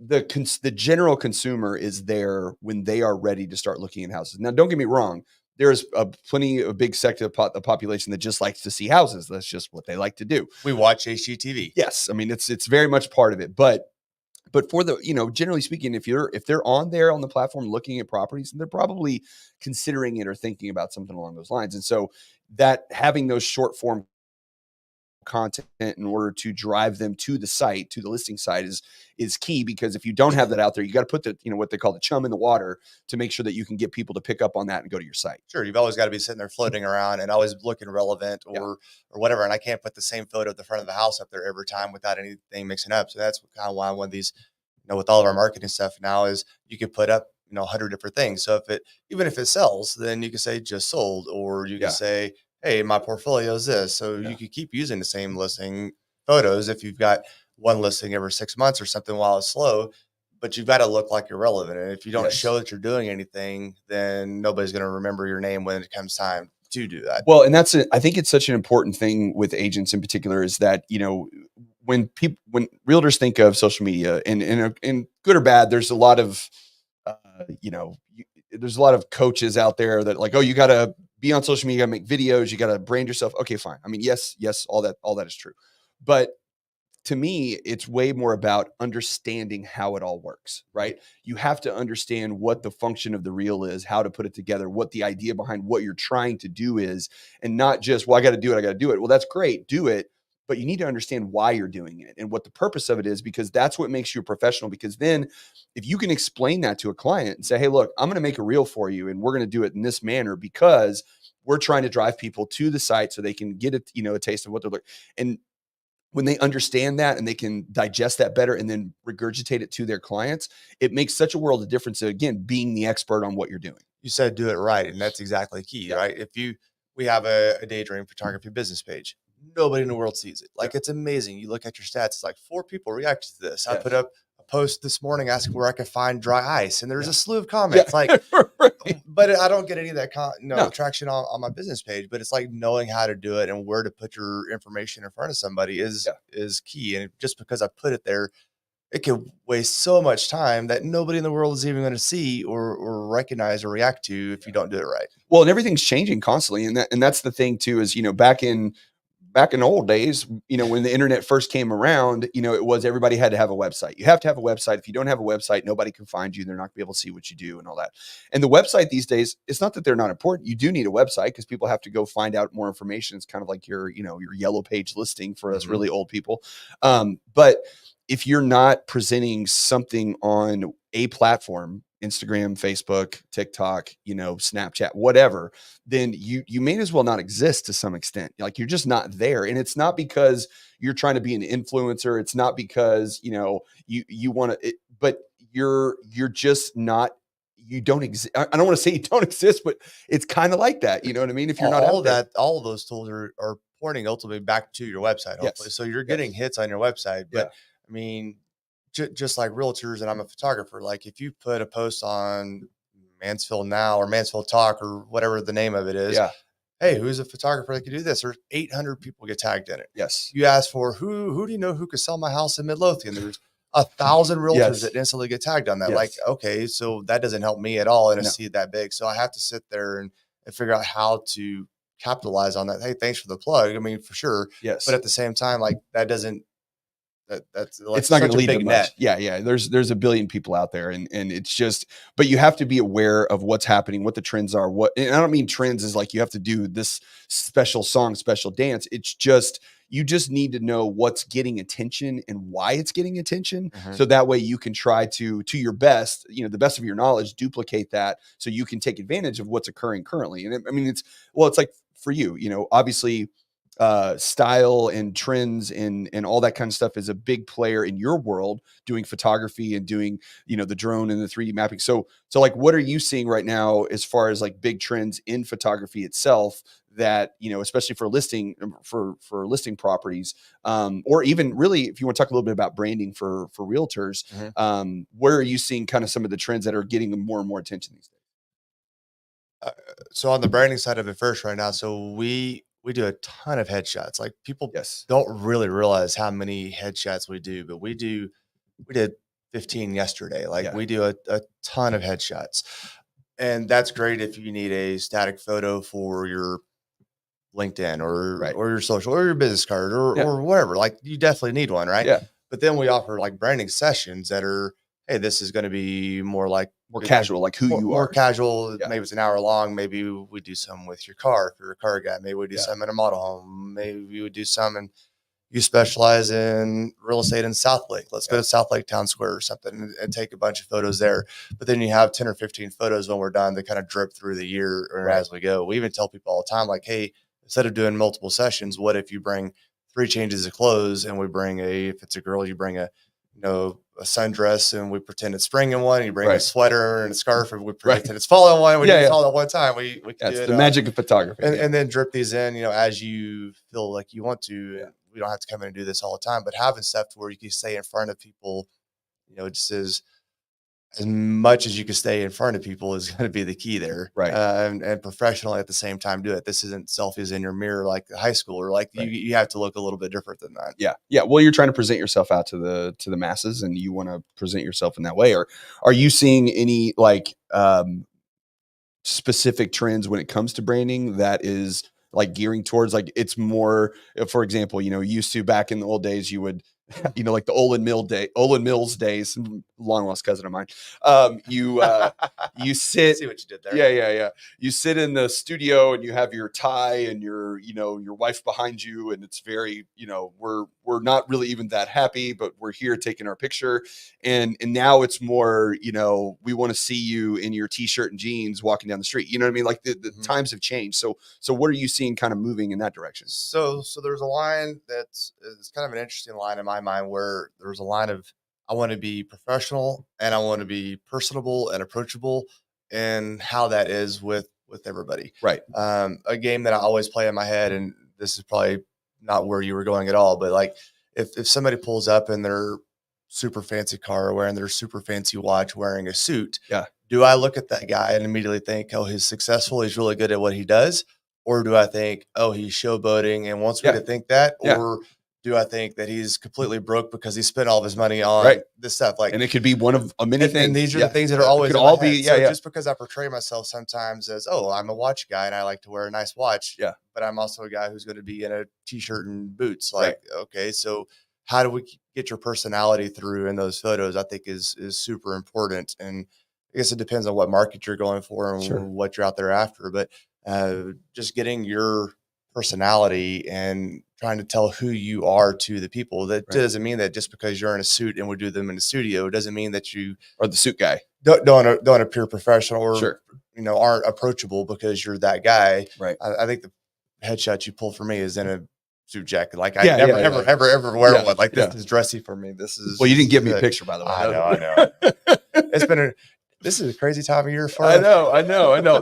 A: the general consumer is there when they are ready to start looking at houses. Now, don't get me wrong. There's plenty of big sector of the population that just likes to see houses. That's just what they like to do.
B: We watch HGTV.
A: Yes. I mean, it's very much part of it, but for the, generally speaking, if they're on there on the platform looking at properties, they're probably considering it or thinking about something along those lines. And so that having those short form content in order to drive them to the site, to the listing site, is key, because if you don't have that out there, you got to put the, what they call the chum in the water to make sure that you can get people to pick up on that and go to your site.
B: Sure. You've always got to be sitting there floating around and always looking relevant or whatever. And I can't put the same photo at the front of the house up there every time without anything mixing up. So that's kind of why one of these with all of our marketing stuff now is you can put up, 100 different things. So even if it sells, then you can say just sold, or you can say, hey, my portfolio is this. So you could keep using the same listing photos if you've got one listing every 6 months or something while it's slow, but you've got to look like you're relevant. And if you don't show that you're doing anything, then nobody's going to remember your name when it comes time to do that.
A: Well, and I think it's such an important thing with agents in particular is that, when realtors think of social media and good or bad, there's a lot of, there's a lot of coaches out there that like, oh, you got to be on social media, you got to make videos, you got to brand yourself. Okay, fine. I mean, yes, all that is true. But to me, it's way more about understanding how it all works, right? You have to understand what the function of the reel is, how to put it together, what the idea behind what you're trying to do is, and not just, well, I got to do it. Well, that's great. Do it. But you need to understand why you're doing it and what the purpose of it is, because that's what makes you a professional. Because then if you can explain that to a client and say, hey, look, I'm going to make a reel for you and we're going to do it in this manner because we're trying to drive people to the site so they can get a taste of what they're looking. And when they understand that and they can digest that better and then regurgitate it to their clients, it makes such a world of difference. Again, being the expert on what you're doing.
B: You said do it right, and that's exactly key, right? We have a daydream photography business page. Nobody in the world sees it. Like, it's amazing. You look at your stats, it's like 4 people reacted to this. I put up a post this morning asking where I could find dry ice, and there's a slew of comments. Like, but I don't get any of that traction on my business page. But it's like knowing how to do it and where to put your information in front of somebody is key. And just because I put it there, it could waste so much time that nobody in the world is even going to see or recognize or react to if you don't do it right.
A: Well, and everything's changing constantly. And that's the thing too, is, back in old days, when the internet first came around, it was everybody had to have a website. You have to have a website. If you don't have a website, nobody can find you. They're not going to be able to see what you do and all that. And the website these days, it's not that they're not important. You do need a website because people have to go find out more information. It's kind of like your yellow page listing for us really old people. But if you're not presenting something on a platform, Instagram, Facebook, TikTok, Snapchat, whatever, then you may as well not exist to some extent. Like, you're just not there. And it's not because you're trying to be an influencer. It's not because, you want to, but you're just not, you don't exist. I don't want to say you don't exist, but it's kind of like that. You know what I mean? If you're not
B: all
A: out there.
B: all of those tools are pointing ultimately back to your website, hopefully. So you're getting hits on your website, but I mean, just like realtors, and I'm a photographer, like if you put a post on Mansfield Now or Mansfield Talk or whatever the name of it is, hey, who's a photographer that could do this? There's 800 people get tagged in it.
A: Yes.
B: You ask for who do you know who could sell my house in Midlothian? There's 1,000 realtors that instantly get tagged on that. Like, okay, so that doesn't help me at all in a seed that big. So I have to sit there and figure out how to capitalize on that. Hey, thanks for the plug. I mean, for sure.
A: Yes.
B: But at the same time, like, that doesn't, that's like,
A: it's not going to lead
B: to
A: to
B: much.
A: Net. Yeah. There's a billion people out there, and it's just, but you have to be aware of what's happening, what the trends are. And I don't mean trends is like you have to do this special song, special dance. It's just, you just need to know what's getting attention and why it's getting attention. So that way you can try to your best, the best of your knowledge, duplicate that so you can take advantage of what's occurring currently. And I mean, it's like for you, obviously, style and trends and all that kind of stuff is a big player in your world, doing photography and doing, the drone and the 3D mapping. So like, what are you seeing right now as far as like big trends in photography itself that, especially for listing properties, or even really, if you want to talk a little bit about branding for realtors, where are you seeing kind of some of the trends that are getting more and more attention these days?
B: So on the branding side of it first right now, so we do a ton of headshots. Like, people don't really realize how many headshots we do, but we did 15 yesterday. Like, we do a ton of headshots, and that's great if you need a static photo for your LinkedIn or your social or your business card or whatever. Like, you definitely need one, right?
A: Yeah.
B: But then we offer like branding sessions that are, hey, this is going to be more
A: casual, like who you are.
B: More casual. Maybe it's an hour long. Maybe we do some with your car if you're a car guy. Maybe we do some in a model home. Maybe we would do some, and you specialize in real estate in South Lake. Let's go to South Lake Town Square or something and take a bunch of photos there. But then you have 10 or 15 photos when we're done that kind of drip through the year or as we go. We even tell people all the time, like, hey, instead of doing multiple sessions, what if you bring 3 changes of clothes, and we bring if it's a girl, you bring a a sundress and we pretend it's spring in one, and you bring a
A: Right.
B: sweater and a scarf and we
A: Right.
B: pretend it's fall in one. We do
A: Yeah,
B: this
A: yeah.
B: all at one time. We can
A: That's
B: do
A: the
B: it,
A: magic of photography.
B: and then drip these in, as you feel like you want to.
A: Yeah.
B: And we don't have to come in and do this all the time, but having stuff to where you can stay in front of people, just as much as you can stay in front of people is going to be the key there.
A: Right.
B: And professionally at the same time do it. This isn't selfies in your mirror like the high schooler. Like
A: Right.
B: you have to look a little bit different than that.
A: Yeah. Yeah. Well, you're trying to present yourself out to the masses, and you want to present yourself in that way. Or are you seeing any like specific trends when it comes to branding that is like gearing towards, like, it's more, for example, used to back in the old days, you would, like the Olin Mills days, long lost cousin of mine. You sit,
B: See what you did there.
A: yeah. You sit in the studio and you have your tie and your wife behind you, and it's very, we're not really even that happy, but we're here taking our picture. And now it's more, we want to see you in your t-shirt and jeans walking down the street. You know what I mean? Like the times have changed. So what are you seeing kind of moving in that direction?
B: So there's a line it's kind of an interesting line in my mind, where there's a line of, I want to be professional and I want to be personable and approachable, and how that is with everybody.
A: Right.
B: A game that I always play in my head, and this is probably not where you were going at all, but like if somebody pulls up in their super fancy car, wearing their super fancy watch, wearing a suit,
A: Yeah.
B: do I look at that guy and immediately think, oh, he's successful, he's really good at what he does? Or do I think, oh, he's showboating and wants me to think that?
A: Yeah.
B: Or do I think that he's completely broke because he spent all of his money on this stuff? Like,
A: and it could be one of a many things.
B: And these are the things that are always
A: could
B: in
A: all
B: my
A: be,
B: head.
A: yeah.
B: Just because I portray myself sometimes as, oh, I'm a watch guy and I like to wear a nice watch.
A: Yeah.
B: But I'm also a guy who's going to be in a t-shirt and boots. Like, okay, so how do we get your personality through in those photos? I think is super important. And I guess it depends on what market you're going for and what you're out there after. But just getting your personality and trying to tell who you are to the people. That doesn't mean that just because you're in a suit and we do them in the studio, it doesn't mean that you
A: are the suit guy.
B: Don't appear professional or aren't approachable because you're that guy.
A: Right.
B: I think the headshot you pull for me is in a suit jacket. Like I ever wear one. Like this is dressy for me. This is
A: you didn't give me a picture, by the way.
B: I know. This is a crazy time of year for
A: I know.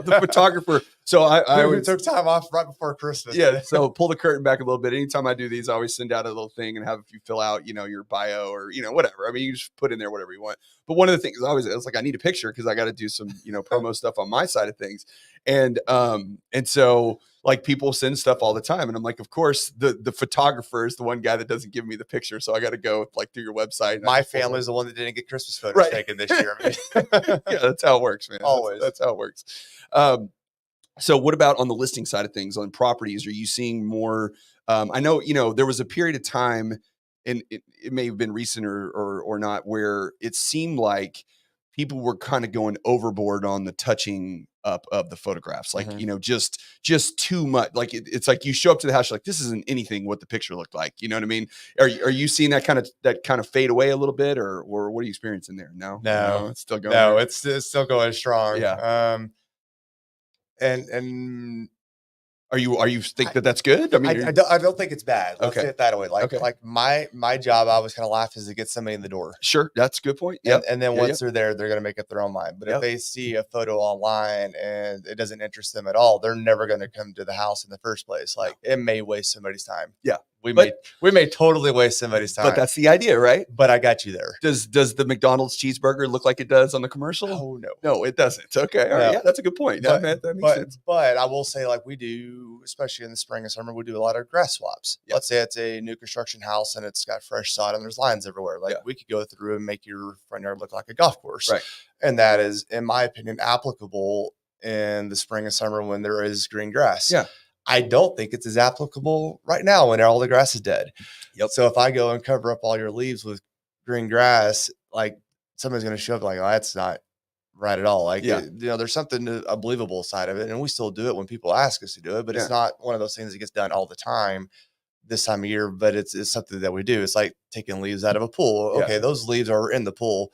A: The photographer. So I
B: took time off right before Christmas.
A: Yeah. So pull the curtain back a little bit. Anytime I do these, I always send out a little thing and have you fill out, your bio or, whatever. I mean, you just put in there whatever you want. But one of the things it's like, I need a picture because I got to do some, promo stuff on my side of things. And so like people send stuff all the time. And I'm like, of course, the photographer is the one guy that doesn't give me the picture. So I got to go like through your website.
B: My family is the one that didn't get Christmas photos taken this year.
A: Yeah, that's how it works, man.
B: Always.
A: That's how it works. So what about on the listing side of things on properties? Are you seeing more? I know, there was a period of time, and it may have been recent or not, where it seemed like people were kind of going overboard on the touching up of the photographs. Like, just too much. Like it's like you show up to the house, you're like, this isn't anything what the picture looked like. You know what I mean? Are you seeing that kind of fade away a little bit, or what are you experiencing there? No, it's still going.
B: No, it's still going strong.
A: Yeah.
B: And
A: are you think that's good? I mean,
B: I don't think it's bad. Let's say it that way. Like my job, I always kind of laugh, is to get somebody in the door.
A: Sure, that's a good point. Yeah,
B: and then once they're there, they're going to make up their own mind. But if they see a photo online and it doesn't interest them at all, they're never going to come to the house in the first place. Like it may waste somebody's time.
A: Yeah.
B: We may totally waste somebody's time.
A: But that's the idea, right?
B: But I got you there.
A: Does the McDonald's cheeseburger look like it does on the commercial?
B: Oh, no.
A: No, it doesn't. Okay. All right. Yeah, that's a good point. That makes sense.
B: But I will say, like we do, especially in the spring and summer, we do a lot of grass swaps. Yeah. Let's say it's a new construction house and it's got fresh sod and there's lines everywhere. Like we could go through and make your front yard look like a golf course.
A: Right.
B: And that is, in my opinion, applicable in the spring and summer when there is green grass.
A: Yeah.
B: I don't think it's as applicable right now when all the grass is dead.
A: Yep.
B: So if I go and cover up all your leaves with green grass, like somebody's going to show up like, oh, that's not right at all. Like, there's something a believable side of it. And we still do it when people ask us to do it, but it's not one of those things that gets done all the time this time of year, but it's something that we do. It's like taking leaves out of a pool. Okay. Those leaves are in the pool.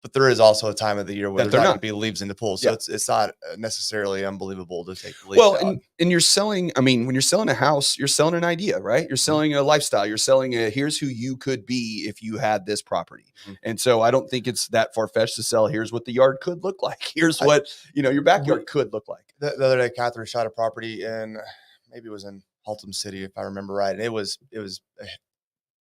B: but there is also a time of the year where
A: That
B: there's
A: they're
B: not going
A: not.
B: to be leaves in the pool. So
A: Yeah.
B: it's not necessarily unbelievable to take the leaves
A: Well,
B: out.
A: and you're selling, I mean, when you're selling a house, you're selling an idea, right? You're selling a lifestyle. You're selling a here's who you could be if you had this property.
B: Mhm.
A: And so I don't think it's that far-fetched to sell here's what the yard could look like. Here's what, your backyard could look like.
B: The other day, Catherine shot a property in, maybe it was in Haltom City, if I remember right. And it was a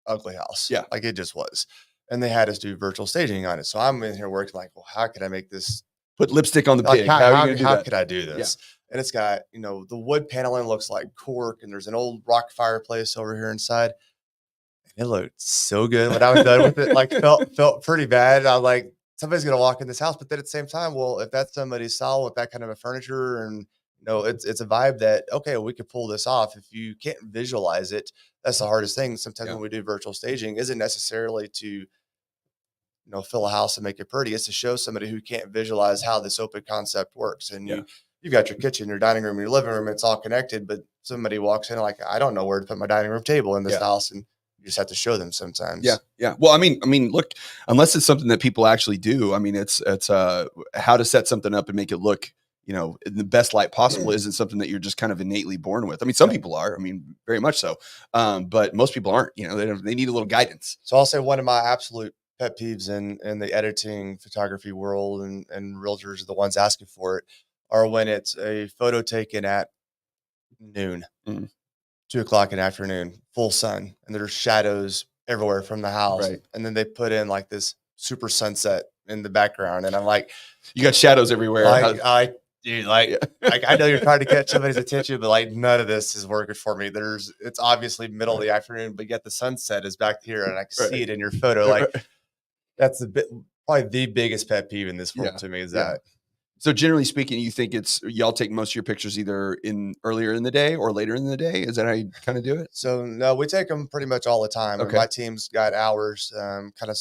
B: ugly house.
A: Yeah.
B: Like it just was. And they had us do virtual staging on it. So I'm in here working like, well, how could I make this?
A: Put lipstick on the
B: Like
A: pig. How are you going to do
B: how
A: that?
B: could I do this? And it's got, the wood paneling looks like cork, and there's an old rock fireplace over here inside. And it looked so good when I was done with it. Like felt pretty bad. I was like, somebody's gonna walk in this house. But then at the same time, well, if that's somebody's style with that kind of a furniture, and it's a vibe that, okay, we could pull this off. If you can't visualize it, that's the hardest thing. Sometimes when we do virtual staging, isn't necessarily to fill a house and make it pretty. It's to show somebody who can't visualize how this open concept works. And you've got your kitchen, your dining room, your living room, it's all connected, but somebody walks in like, I don't know where to put my dining room table in this house. And you just have to show them sometimes.
A: Yeah. Yeah. Well, I mean, look, unless it's something that people actually do, I mean, it's how to set something up and make it look, in the best light possible isn't something that you're just kind of innately born with. I mean, some people are, I mean, very much so. But most people aren't, they need a little guidance.
B: So I'll say one of my absolute pet peeves in the editing photography world, and realtors are the ones asking for it, are when it's a photo taken at noon, 2:00 in the afternoon, full sun, and there's shadows everywhere from the house.
A: Right.
B: And then they put in like this super sunset in the background. And I'm like,
A: you got shadows everywhere.
B: Dude, I know you're trying to catch somebody's attention, but like none of this is working for me. It's obviously middle of the afternoon, but yet the sunset is back here and I can see it in your photo. Like that's probably the biggest pet peeve in this world to me is that.
A: So generally speaking, you think y'all take most of your pictures either earlier in the day or later in the day? Is that how you kind of do it?
B: So no, we take them pretty much all the time. Okay. My team's got hours, kind of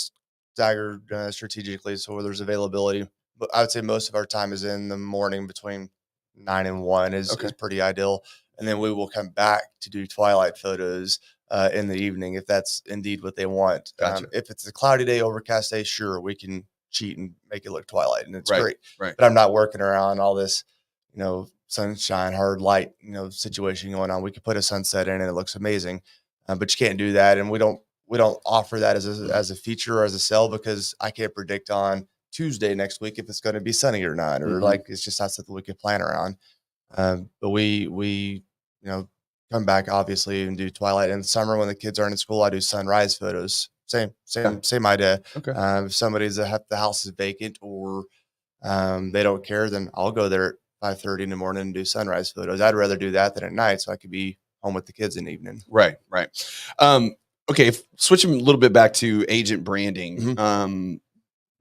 B: staggered strategically, so there's availability. But I would say most of our time is in the morning between 9 and 1 is pretty ideal. And then we will come back to do twilight photos in the evening if that's indeed what they want.
A: Gotcha.
B: If it's a cloudy day, overcast day, sure, we can cheat and make it look twilight, and it's great.
A: Right.
B: But I'm not working around all this, sunshine, hard light, situation going on. We could put a sunset in and it looks amazing, but you can't do that. And we don't offer that as a feature or as a sell, because I can't predict on Tuesday next week if it's going to be sunny or not, or like it's just not something we could plan around. But we come back obviously and do twilight. In the summer when the kids aren't in school, I do sunrise photos. Same idea.
A: Okay.
B: If the house is vacant or they don't care, then I'll go there at 5:30 in the morning and do sunrise photos. I'd rather do that than at night, so I could be home with the kids in the evening.
A: Right. Okay. Switching a little bit back to agent branding.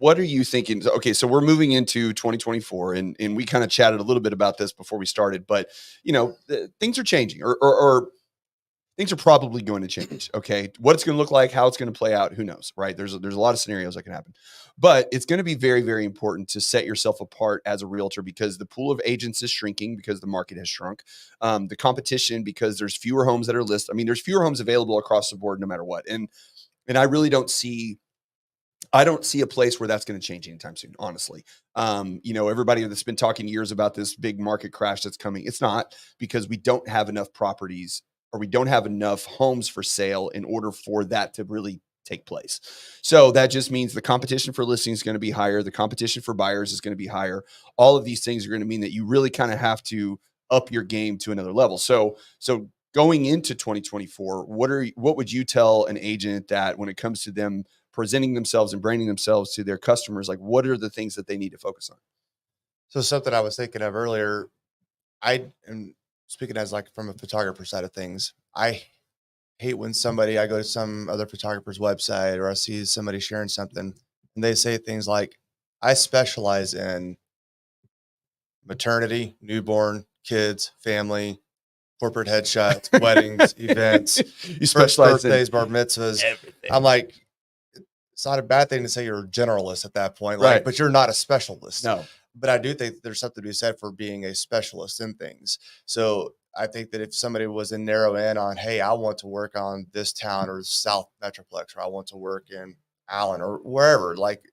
A: What are you thinking? Okay, so we're moving into 2024, and we kind of chatted a little bit about this before we started, but things are changing, or things are probably going to change. Okay, what it's going to look like, how it's going to play out, who knows, right? There's a lot of scenarios that can happen, but it's going to be very, very important to set yourself apart as a realtor, because the pool of agents is shrinking because the market has shrunk. The competition, because there's fewer homes that are listed. I mean, there's fewer homes available across the board, no matter what, and I really don't see a place where that's going to change anytime soon, honestly. Everybody that's been talking years about this big market crash that's coming, it's not, because we don't have enough properties, or we don't have enough homes for sale in order for that to really take place. So that just means the competition for listings is going to be higher. The competition for buyers is going to be higher. All of these things are going to mean that you really kind of have to up your game to another level. So going into 2024, what would you tell an agent that when it comes to them presenting themselves and branding themselves to their customers, like what are the things that they need to focus on?
B: So something I was thinking of earlier, I am speaking as like from a photographer side of things. I hate when I go to some other photographer's website, or I see somebody sharing something and they say things like, I specialize in maternity, newborn, kids, family, corporate headshots, weddings, events,
A: you specialize
B: birthdays, bar mitzvahs. Everything. I'm like, it's not a bad thing to say you're a generalist at that point,
A: right?
B: But you're not a specialist.
A: No.
B: But I do think there's something to be said for being a specialist in things. So I think that if somebody was to narrow in on, hey, I want to work on this town or South Metroplex, or I want to work in Allen or wherever, like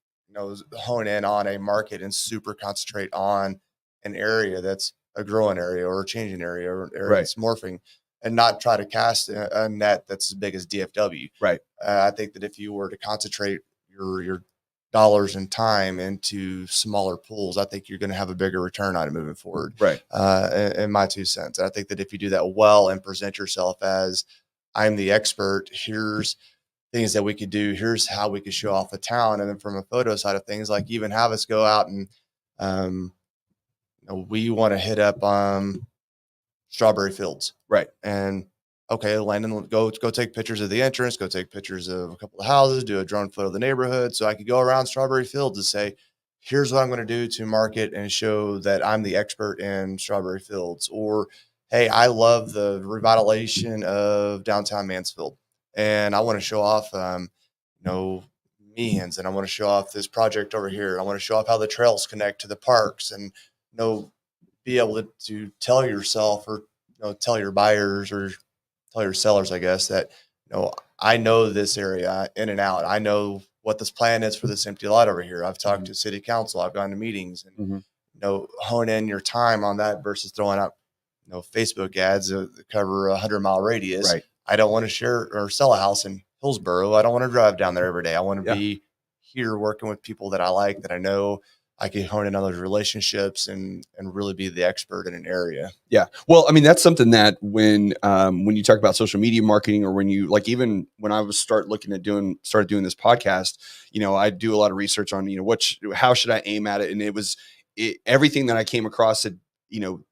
B: hone in on a market and super concentrate on an area that's a growing area or a changing area or an area that's morphing, and not try to cast a net that's as big as DFW.
A: Right.
B: I think that if you were to concentrate your dollars and time into smaller pools, I think you're going to have a bigger return on it moving forward.
A: Right.
B: In my 2 cents. I think that if you do that well and present yourself as, I'm the expert, here's things that we could do, here's how we could show off the town. And then from a photo side of things, like even have us go out and we want to hit up strawberry fields.
A: Right.
B: And okay, Landon, go take pictures of the entrance, go take pictures of a couple of houses, do a drone photo of the neighborhood. So I could go around strawberry fields and say, here's what I'm going to do to market and show that I'm the expert in strawberry fields. Or, hey, I love the revitalization of downtown Mansfield, and I want to show off, Meehan's, and I want to show off this project over here. I want to show off how the trails connect to the parks, and be able to tell yourself, or tell your buyers or tell your sellers, I guess, that I know this area in and out. I know what this plan is for this empty lot over here. I've talked to city council. I've gone to meetings, and hone in your time on that versus throwing out Facebook ads that cover 100-mile radius.
A: Right.
B: I don't want to share or sell a house in Hillsboro. I don't want to drive down there every day. I want to be here working with people that I like, that I know. I can hone in on those relationships and really be the expert in an area.
A: Yeah. Well, I mean, that's something that when you talk about social media marketing, or when you, like, even when I was started doing this podcast, I do a lot of research on, how should I aim at it? And everything that I came across said,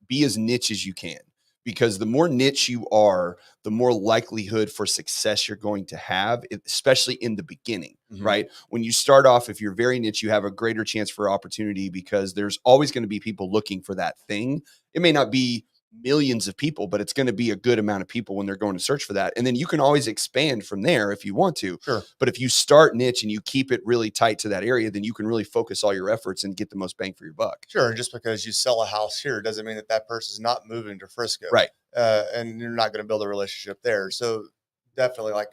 A: be as niche as you can, because the more niche you are, the more likelihood for success you're going to have, especially in the beginning, right? When you start off, if you're very niche, you have a greater chance for opportunity, because there's always going to be people looking for that thing. It may not be millions of people, but it's going to be a good amount of people when they're going to search for that. And then you can always expand from there if you want to.
B: Sure.
A: But if you start niche and you keep it really tight to that area, then you can really focus all your efforts and get the most bang for your buck.
B: Sure. Just because you sell a house here doesn't mean that person's not moving to Frisco.
A: Right.
B: And you're not going to build a relationship there. So definitely, like,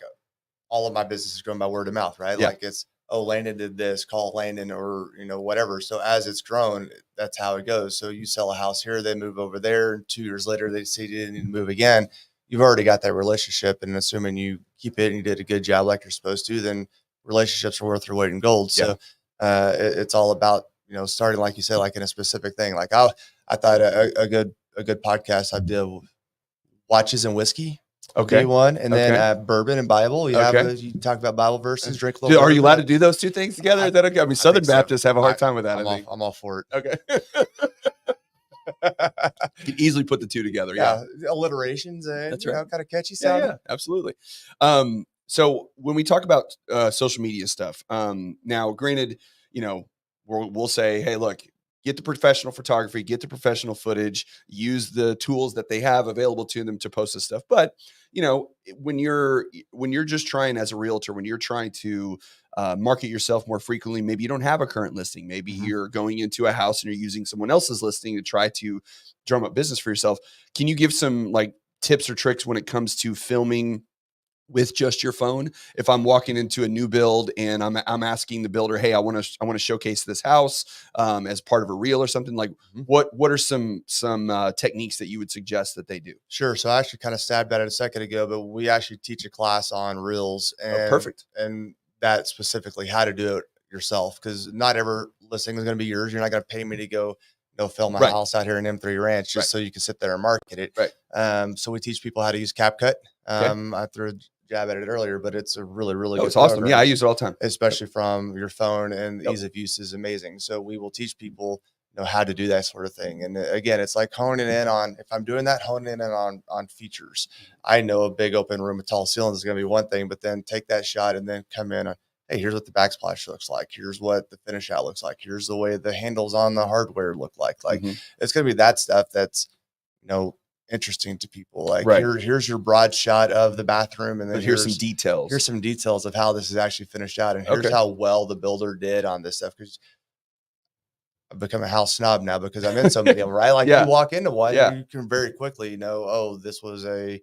B: all of my business is going by word of mouth, right?
A: Yeah.
B: Like, it's, Landon did this, call Landon, or, whatever. So as it's grown, that's how it goes. So you sell a house here, they move over there, and 2 years later, they see you need to move again. You've already got that relationship. And assuming you keep it and you did a good job like you're supposed to, then relationships are worth their weight in gold. So it's all about, starting, like you said, like in a specific thing. Like I thought a good podcast I did, watches and whiskey.
A: Okay.
B: One, and then bourbon and Bible. You talk about Bible verses, drink a little.
A: Are you allowed to do those two things together? Is that okay? I mean, Southern Baptists have a hard time with that.
B: I'm all for it.
A: Okay. You can easily put the two together. Yeah.
B: Alliterations and
A: that's right.
B: Kind of catchy sound.
A: Yeah, absolutely. So when we talk about social media stuff, now granted, we'll say, hey, look, get the professional photography, get the professional footage, use the tools that they have available to them to post this stuff. But, when you're just trying as a realtor, when you're trying to market yourself more frequently, maybe you don't have a current listing. Maybe you're going into a house and you're using someone else's listing to try to drum up business for yourself. Can you give some tips or tricks when it comes to filming with just your phone? If I'm walking into a new build and I'm asking the builder, hey, I want to showcase this house as part of a reel or something, what are some techniques that you would suggest that they do?
B: Sure. So I actually kind of stabbed at it a second ago, but we actually teach a class on reels, and
A: perfect.
B: And that specifically how to do it yourself, because not every listing is going to be yours. You're not going to pay me to go film a house out here in M3 Ranch just so you can sit there and market it.
A: Right.
B: So we teach people how to use CapCut. I threw a jab at it earlier, but it's a really, really good.
A: It's awesome. Yeah, I use it all the time,
B: especially from your phone, and the ease of use is amazing. So we will teach people how to do that sort of thing. And again, it's like honing in on, if I'm doing that, honing in on features. I know a big open room with tall ceilings is going to be one thing, but then take that shot and then come in on, hey, here's what the backsplash looks like. Here's what the finish out looks like. Here's the way the handles on the hardware look like. It's going to be that stuff that's, interesting to people. Here's your broad shot of the bathroom, and then
A: here's some details.
B: Here's some details of how this is actually finished out, and here's how well the builder did on this stuff. Because I've become a house snob now because I'm in so many of them, right? You walk into one, you can very quickly know, this was they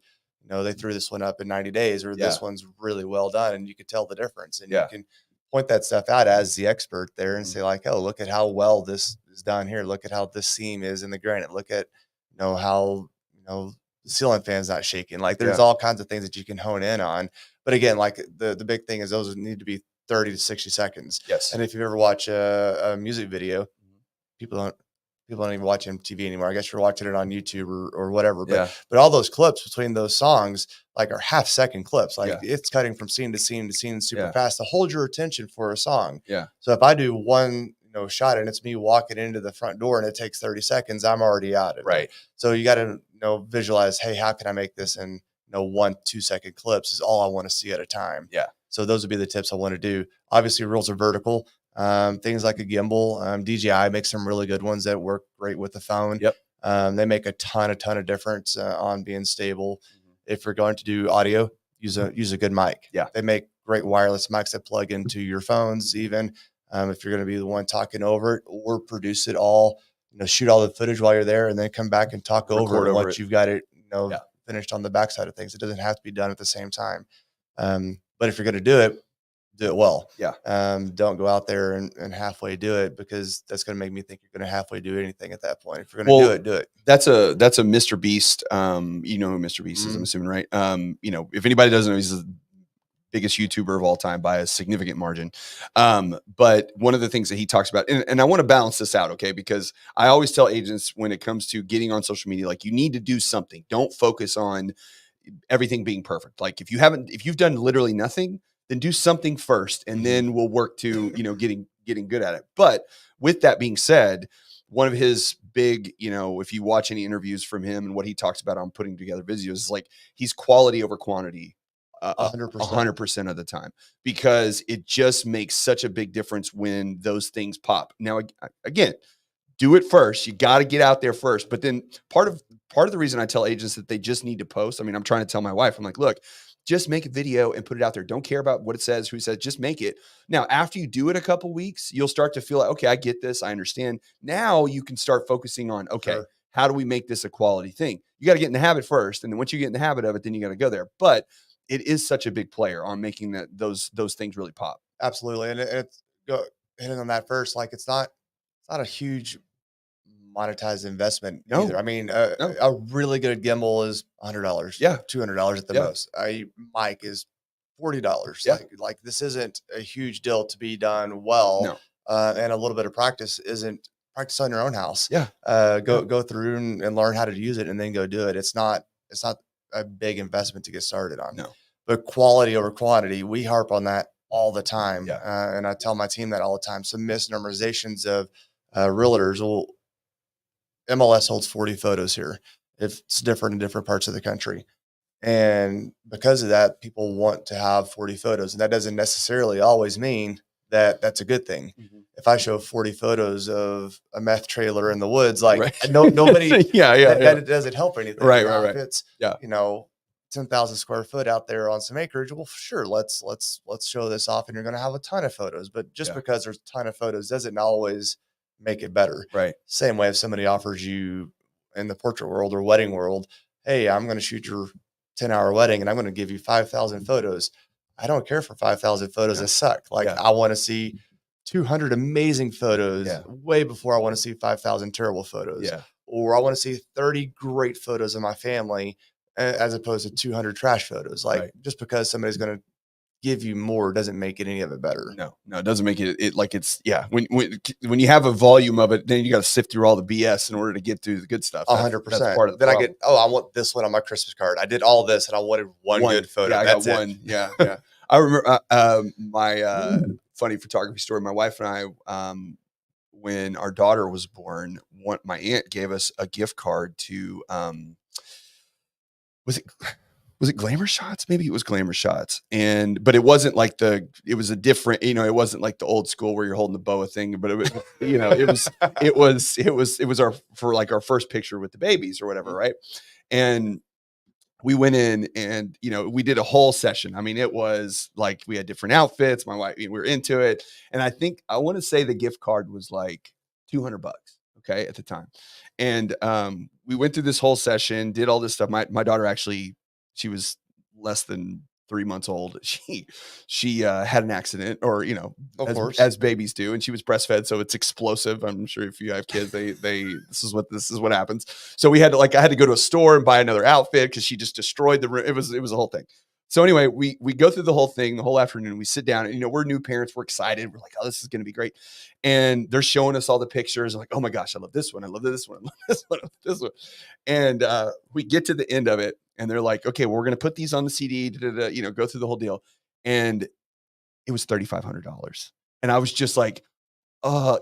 B: threw this one up in 90 days, or this one's really well done, and you can tell the difference, and you can point that stuff out as the expert there and say like, oh, look at how well this is done here. Look at how this seam is in the granite. Look at, how, the ceiling fan's not shaking. Like there's all kinds of things that you can hone in on. But again, like the big thing is those need to be 30 to 60 seconds.
A: Yes.
B: And if you ever watch a music video, people don't even watch MTV anymore. I guess you're watching it on YouTube or whatever. But all those clips between those songs like are half-second clips. Like it's cutting from scene to scene to scene super fast to hold your attention for a song.
A: Yeah.
B: So if I do one shot and it's me walking into the front door and it takes 30 seconds, I'm already out of it. So you got to visualize, hey, how can I make this in 1-2 second clips is all I want to see at a time.
A: Yeah.
B: So those would be the tips I want to do. Obviously, reels are vertical. Things like a gimbal, DJI makes some really good ones that work great with the phone.
A: Yep.
B: They make a ton of difference on being stable. If you're going to do audio, use a good mic.
A: Yeah.
B: They make great wireless mics that plug into your phones. Even if you're going to be the one talking over it or produce it all, shoot all the footage while you're there and then come back and talk over it once you've got it, finished on the backside of things. It doesn't have to be done at the same time. But if you're going to do it well.
A: Yeah.
B: Don't go out there and halfway do it because that's going to make me think you're going to halfway do anything at that point. If you're going to do it.
A: That's a Mr. Beast. You know who Mr. Beast is, I'm assuming, right? If anybody doesn't know, he's the biggest YouTuber of all time by a significant margin. But one of the things that he talks about, and I want to balance this out, okay? Because I always tell agents when it comes to getting on social media, like you need to do something. Don't focus on everything being perfect. Like if you've done literally nothing, then do something first and then we'll work to, getting good at it. But with that being said, one of his big, if you watch any interviews from him and what he talks about on putting together videos is like he's quality over quantity 100% of the time, because it just makes such a big difference when those things pop. Now, again, do it first. You got to get out there first. But then part of the reason I tell agents that they just need to post, I'm trying to tell my wife, I'm like, look, just make a video and put it out there. Don't care about what it says, who it says, just make it. Now, after you do it a couple weeks, you'll start to feel like, okay, I get this. I understand. Now you can start focusing on, okay, how do we make this a quality thing? You got to get in the habit first. And then once you get in the habit of it, then you got to go there. But it is such a big player on making those things really pop.
B: Absolutely. And it's hitting on that first, like it's not a huge monetized investment either. A really good gimbal is $100.
A: Yeah.
B: $200 at the most. A mic is $40.
A: Yeah.
B: Like this isn't a huge deal to be done well.
A: No.
B: And a little bit of practice isn't practice on your own house.
A: Yeah.
B: Go through and learn how to use it and then go do it. It's not a big investment to get started on.
A: No.
B: But quality over quantity, we harp on that all the time.
A: Yeah.
B: And I tell my team that all the time. Some misnumberizations of realtors MLS holds 40 photos here. It's different in different parts of the country. And because of that, people want to have 40 photos. And that doesn't necessarily always mean that that's a good thing. Mm-hmm. If I show 40 photos of a meth trailer in the woods, like nobody, that doesn't help anything.
A: Right.
B: If it's, 10,000 square foot out there on some acreage, well, sure, let's show this off and you're going to have a ton of photos. But just because there's a ton of photos doesn't always make it better.
A: Right.
B: Same way if somebody offers you in the portrait world or wedding world, hey, I'm going to shoot your 10-hour wedding and I'm going to give you 5,000 photos. I don't care for 5,000 photos that suck. Like I want to see 200 amazing photos way before I want to see 5,000 terrible photos.
A: Yeah.
B: Or I want to see 30 great photos of my family as opposed to 200 trash photos. Like just because somebody's going to give you more doesn't make it any of it better.
A: No, it doesn't make it like it's when you have a volume of it, then you got to sift through all the BS in order to get through the good stuff.
B: 100%.
A: That's part of the
B: then
A: problem.
B: I want this one on my Christmas card. I did all this and I wanted one good photo.
A: Yeah, I got one. Yeah. I remember my funny photography story. My wife and I, when our daughter was born, my aunt gave us a gift card to was it Glamour Shots? Maybe it was Glamour Shots. But it wasn't like it was a different, it wasn't like the old school where you're holding the boa thing, but it was, it was our first picture with the babies or whatever. Right. And we went in and, we did a whole session. It was like, we had different outfits. My wife, we were into it. And I want to say the gift card was like $200. Okay. At the time. And, we went through this whole session, did all this stuff. My daughter actually, she was less than 3 months old, she had an accident, or, you know,
B: Of course.
A: as babies do, and she was breastfed, so it's explosive. I'm sure if you have kids, they this is what happens. So we had to, like, I had to go to a store and buy another outfit because she just destroyed the room. It was a whole thing. So anyway, we go through the whole thing, the whole afternoon. We sit down, and, you know, we're new parents, we're excited. We're like, oh, this is going to be great. And they're showing us all the pictures. I'm like, oh my gosh, I love this one. I love this one. I love this one. I love this one. And we get to the end of it, and they're like, okay, well, we're going to put these on the CD, you know, go through the whole deal. And it was $3,500. And I was just like,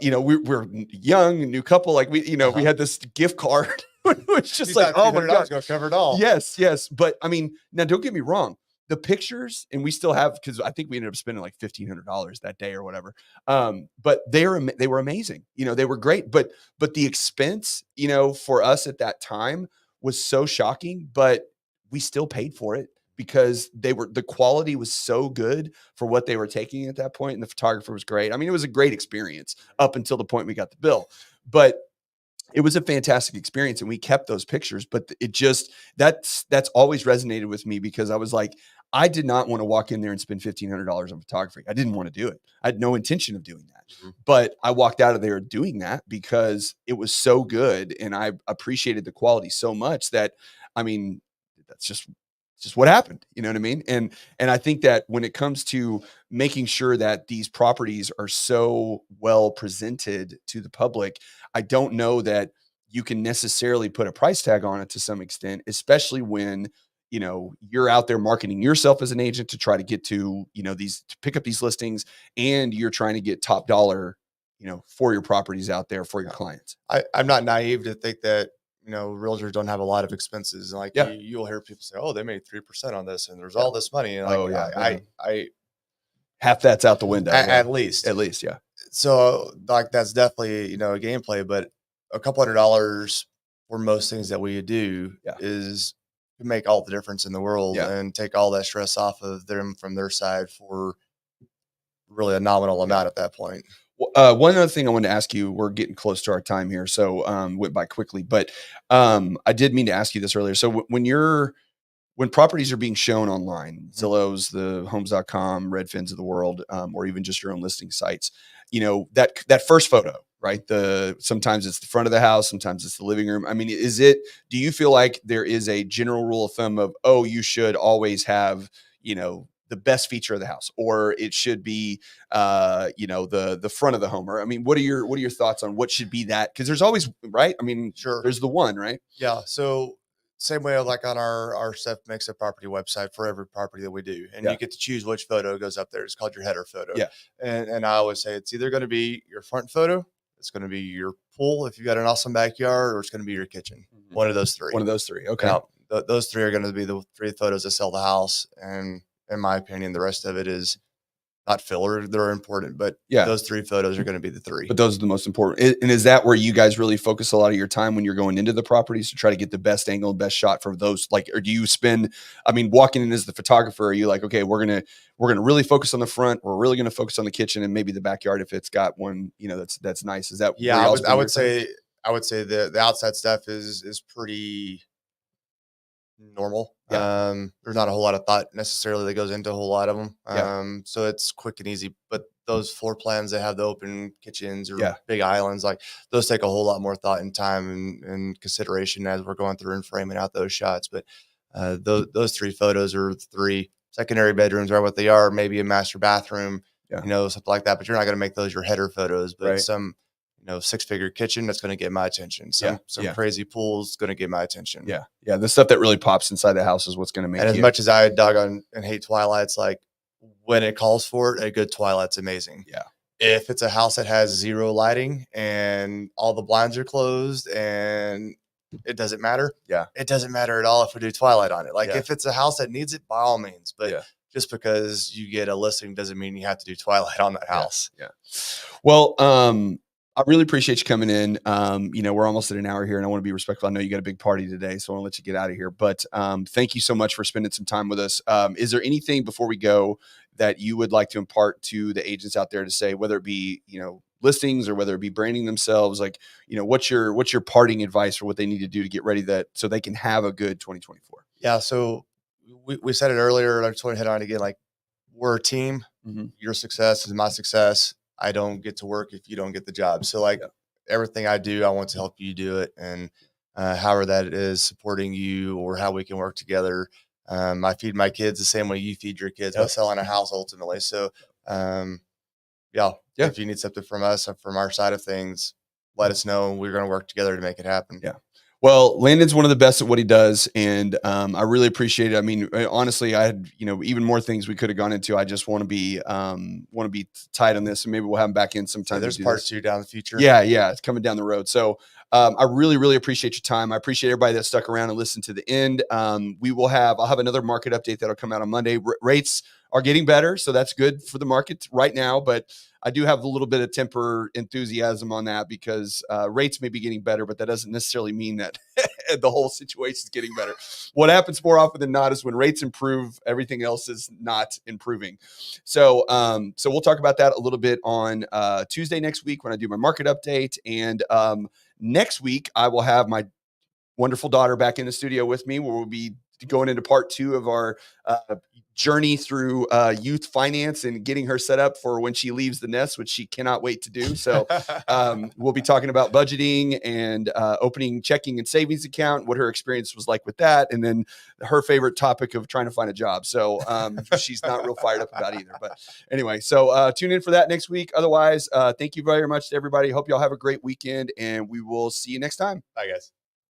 A: you know, we're young, new couple. Like, you know, we had this gift card. It was just like, oh my God.
B: Go cover it all.
A: Yes, yes. But I mean, now don't get me wrong. The pictures, and we still have, because I think we ended up spending like $1,500 that day or whatever. But they were amazing. You know, they were great. But the expense, you know, for us at that time was so shocking. But we still paid for it because the quality was so good for what they were taking at that point, and the photographer was great. I mean, it was a great experience up until the point we got the bill. But it was a fantastic experience, and we kept those pictures. But it just, that's always resonated with me, because I was like, I did not want to walk in there and spend $1,500 on photography. I didn't want to do it. I had no intention of doing that.
B: Mhm.
A: But I walked out of there doing that because it was so good, and I appreciated the quality so much that, I mean, that's just what happened. You know what I mean? And I think that when it comes to making sure that these properties are so well presented to the public, I don't know that you can necessarily put a price tag on it to some extent, especially when, you know, you're out there marketing yourself as an agent to try to get to, you know, to pick up these listings, and you're trying to get top dollar, you know, for your properties out there for your clients.
B: I'm not naive to think that, you know, realtors don't have a lot of expenses. Like,
A: Yeah.
B: you'll hear people say, oh, they made 3% on this, and there's all this money. And like,
A: Oh, yeah.
B: I
A: Half that's out the window.
B: at least.
A: At least, yeah.
B: So like, that's definitely, you know, a gameplay, but a couple $100 for most things that we do is to make all the difference in the world, and take all that stress off of them from their side for really a nominal amount at that point.
A: One other thing I wanted to ask you, we're getting close to our time here, so went by quickly, but I did mean to ask you this earlier. So when properties are being shown online, Zillow's, the homes.com, Redfins of the world, or even just your own listing sites, you know, that first photo, right? Sometimes it's the front of the house, sometimes it's the living room. I mean, do you feel like there is a general rule of thumb of, oh, you should always have, you know, the best feature of the house, or it should be, you know, the front of the home? Or, I mean, what are your thoughts on what should be that? Because there's always, right? I mean,
B: Sure.
A: there's the one, right?
B: Yeah. So same way, like on our Steph Makes a Property website, for every property that we do, and you get to choose which photo goes up there. It's called your header photo.
A: Yeah.
B: And I always say it's either going to be your front photo, it's going to be your pool if you've got an awesome backyard, or it's going to be your kitchen.
A: Mm-hmm.
B: One of those three.
A: One of those three. Okay.
B: Now, those three are going to be the three photos that sell the house. And in my opinion, the rest of it is not filler. They're important, but those three photos are going to be the three.
A: But those are the most important. And is that where you guys really focus a lot of your time when you're going into the properties, to try to get the best angle and best shot for those? Like, or do you spend, I mean, walking in as the photographer, are you like, okay, we're going to really focus on the front, we're really going to focus on the kitchen, and maybe the backyard if it's got one, you know, that's nice? Is that,
B: I would say the outside stuff is pretty normal. There's not a whole lot of thought necessarily that goes into a whole lot of them. So it's quick and easy. But those floor plans that have the open kitchens or big islands, like, those take a whole lot more thought and time and consideration as we're going through and framing out those shots. But those three photos are three secondary bedrooms, are what they are. Maybe a master bathroom, you know, something like that. But you're not going to make those your header photos. But some, you know, 6-figure kitchen, that's going to get my attention. Some crazy pool's going to get my attention.
A: Yeah. The stuff that really pops inside the house is what's going to make.
B: And as much as I dug on and hate Twilights, like, when it calls for it, a good Twilight's amazing. Yeah. If it's a house that has zero lighting and all the blinds are closed and it doesn't matter. Yeah. It doesn't matter at all if we do Twilight on it. Like, if it's a house that needs it, by all means. But just because you get a listing doesn't mean you have to do Twilight on that house. Yeah.
A: Well, I really appreciate you coming in. You know, we're almost at an hour here, and I want to be respectful. I know you got a big party today, so I want to let you get out of here. But thank you so much for spending some time with us. Is there anything before we go that you would like to impart to the agents out there to say, whether it be, you know, listings or whether it be branding themselves? Like, you know, what's your parting advice for what they need to do to get ready so they can have a good 2024?
B: Yeah. So we said it earlier. I just want to hit on it again. Like, we're a team.
A: Mhm.
B: Your success is my success. I don't get to work if you don't get the job. So like everything I do, I want to help you do it. And however that is supporting you or how we can work together. I feed my kids the same way you feed your kids by selling a house ultimately. So if you need something from us and from our side of things, let us know. We're going to work together to make it happen.
A: Yeah. Well, Landon's one of the best at what he does, and I really appreciate it. I mean, honestly, I had even more things we could have gone into. I just want to be tight on this, and maybe we'll have him back in sometime.
B: There's part 2 down the future.
A: Yeah, it's coming down the road. So I really, really appreciate your time. I appreciate everybody that stuck around and listened to the end. I'll have another market update that'll come out on Monday. Rates are getting better, so that's good for the market right now. But I do have a little bit of temper enthusiasm on that because rates may be getting better, but that doesn't necessarily mean that the whole situation is getting better. What happens more often than not is when rates improve, everything else is not improving. So we'll talk about that a little bit on Tuesday next week when I do my market update. And next week, I will have my wonderful daughter back in the studio with me, where we'll be going into part 2 of our journey through youth finance and getting her set up for when she leaves the nest, which she cannot wait to do. So we'll be talking about budgeting and opening checking and savings account, what her experience was like with that, and then her favorite topic of trying to find a job. So she's not real fired up about either. But anyway, so tune in for that next week. Otherwise, thank you very much to everybody. Hope y'all have a great weekend, and we will see you next time.
B: Bye, guys.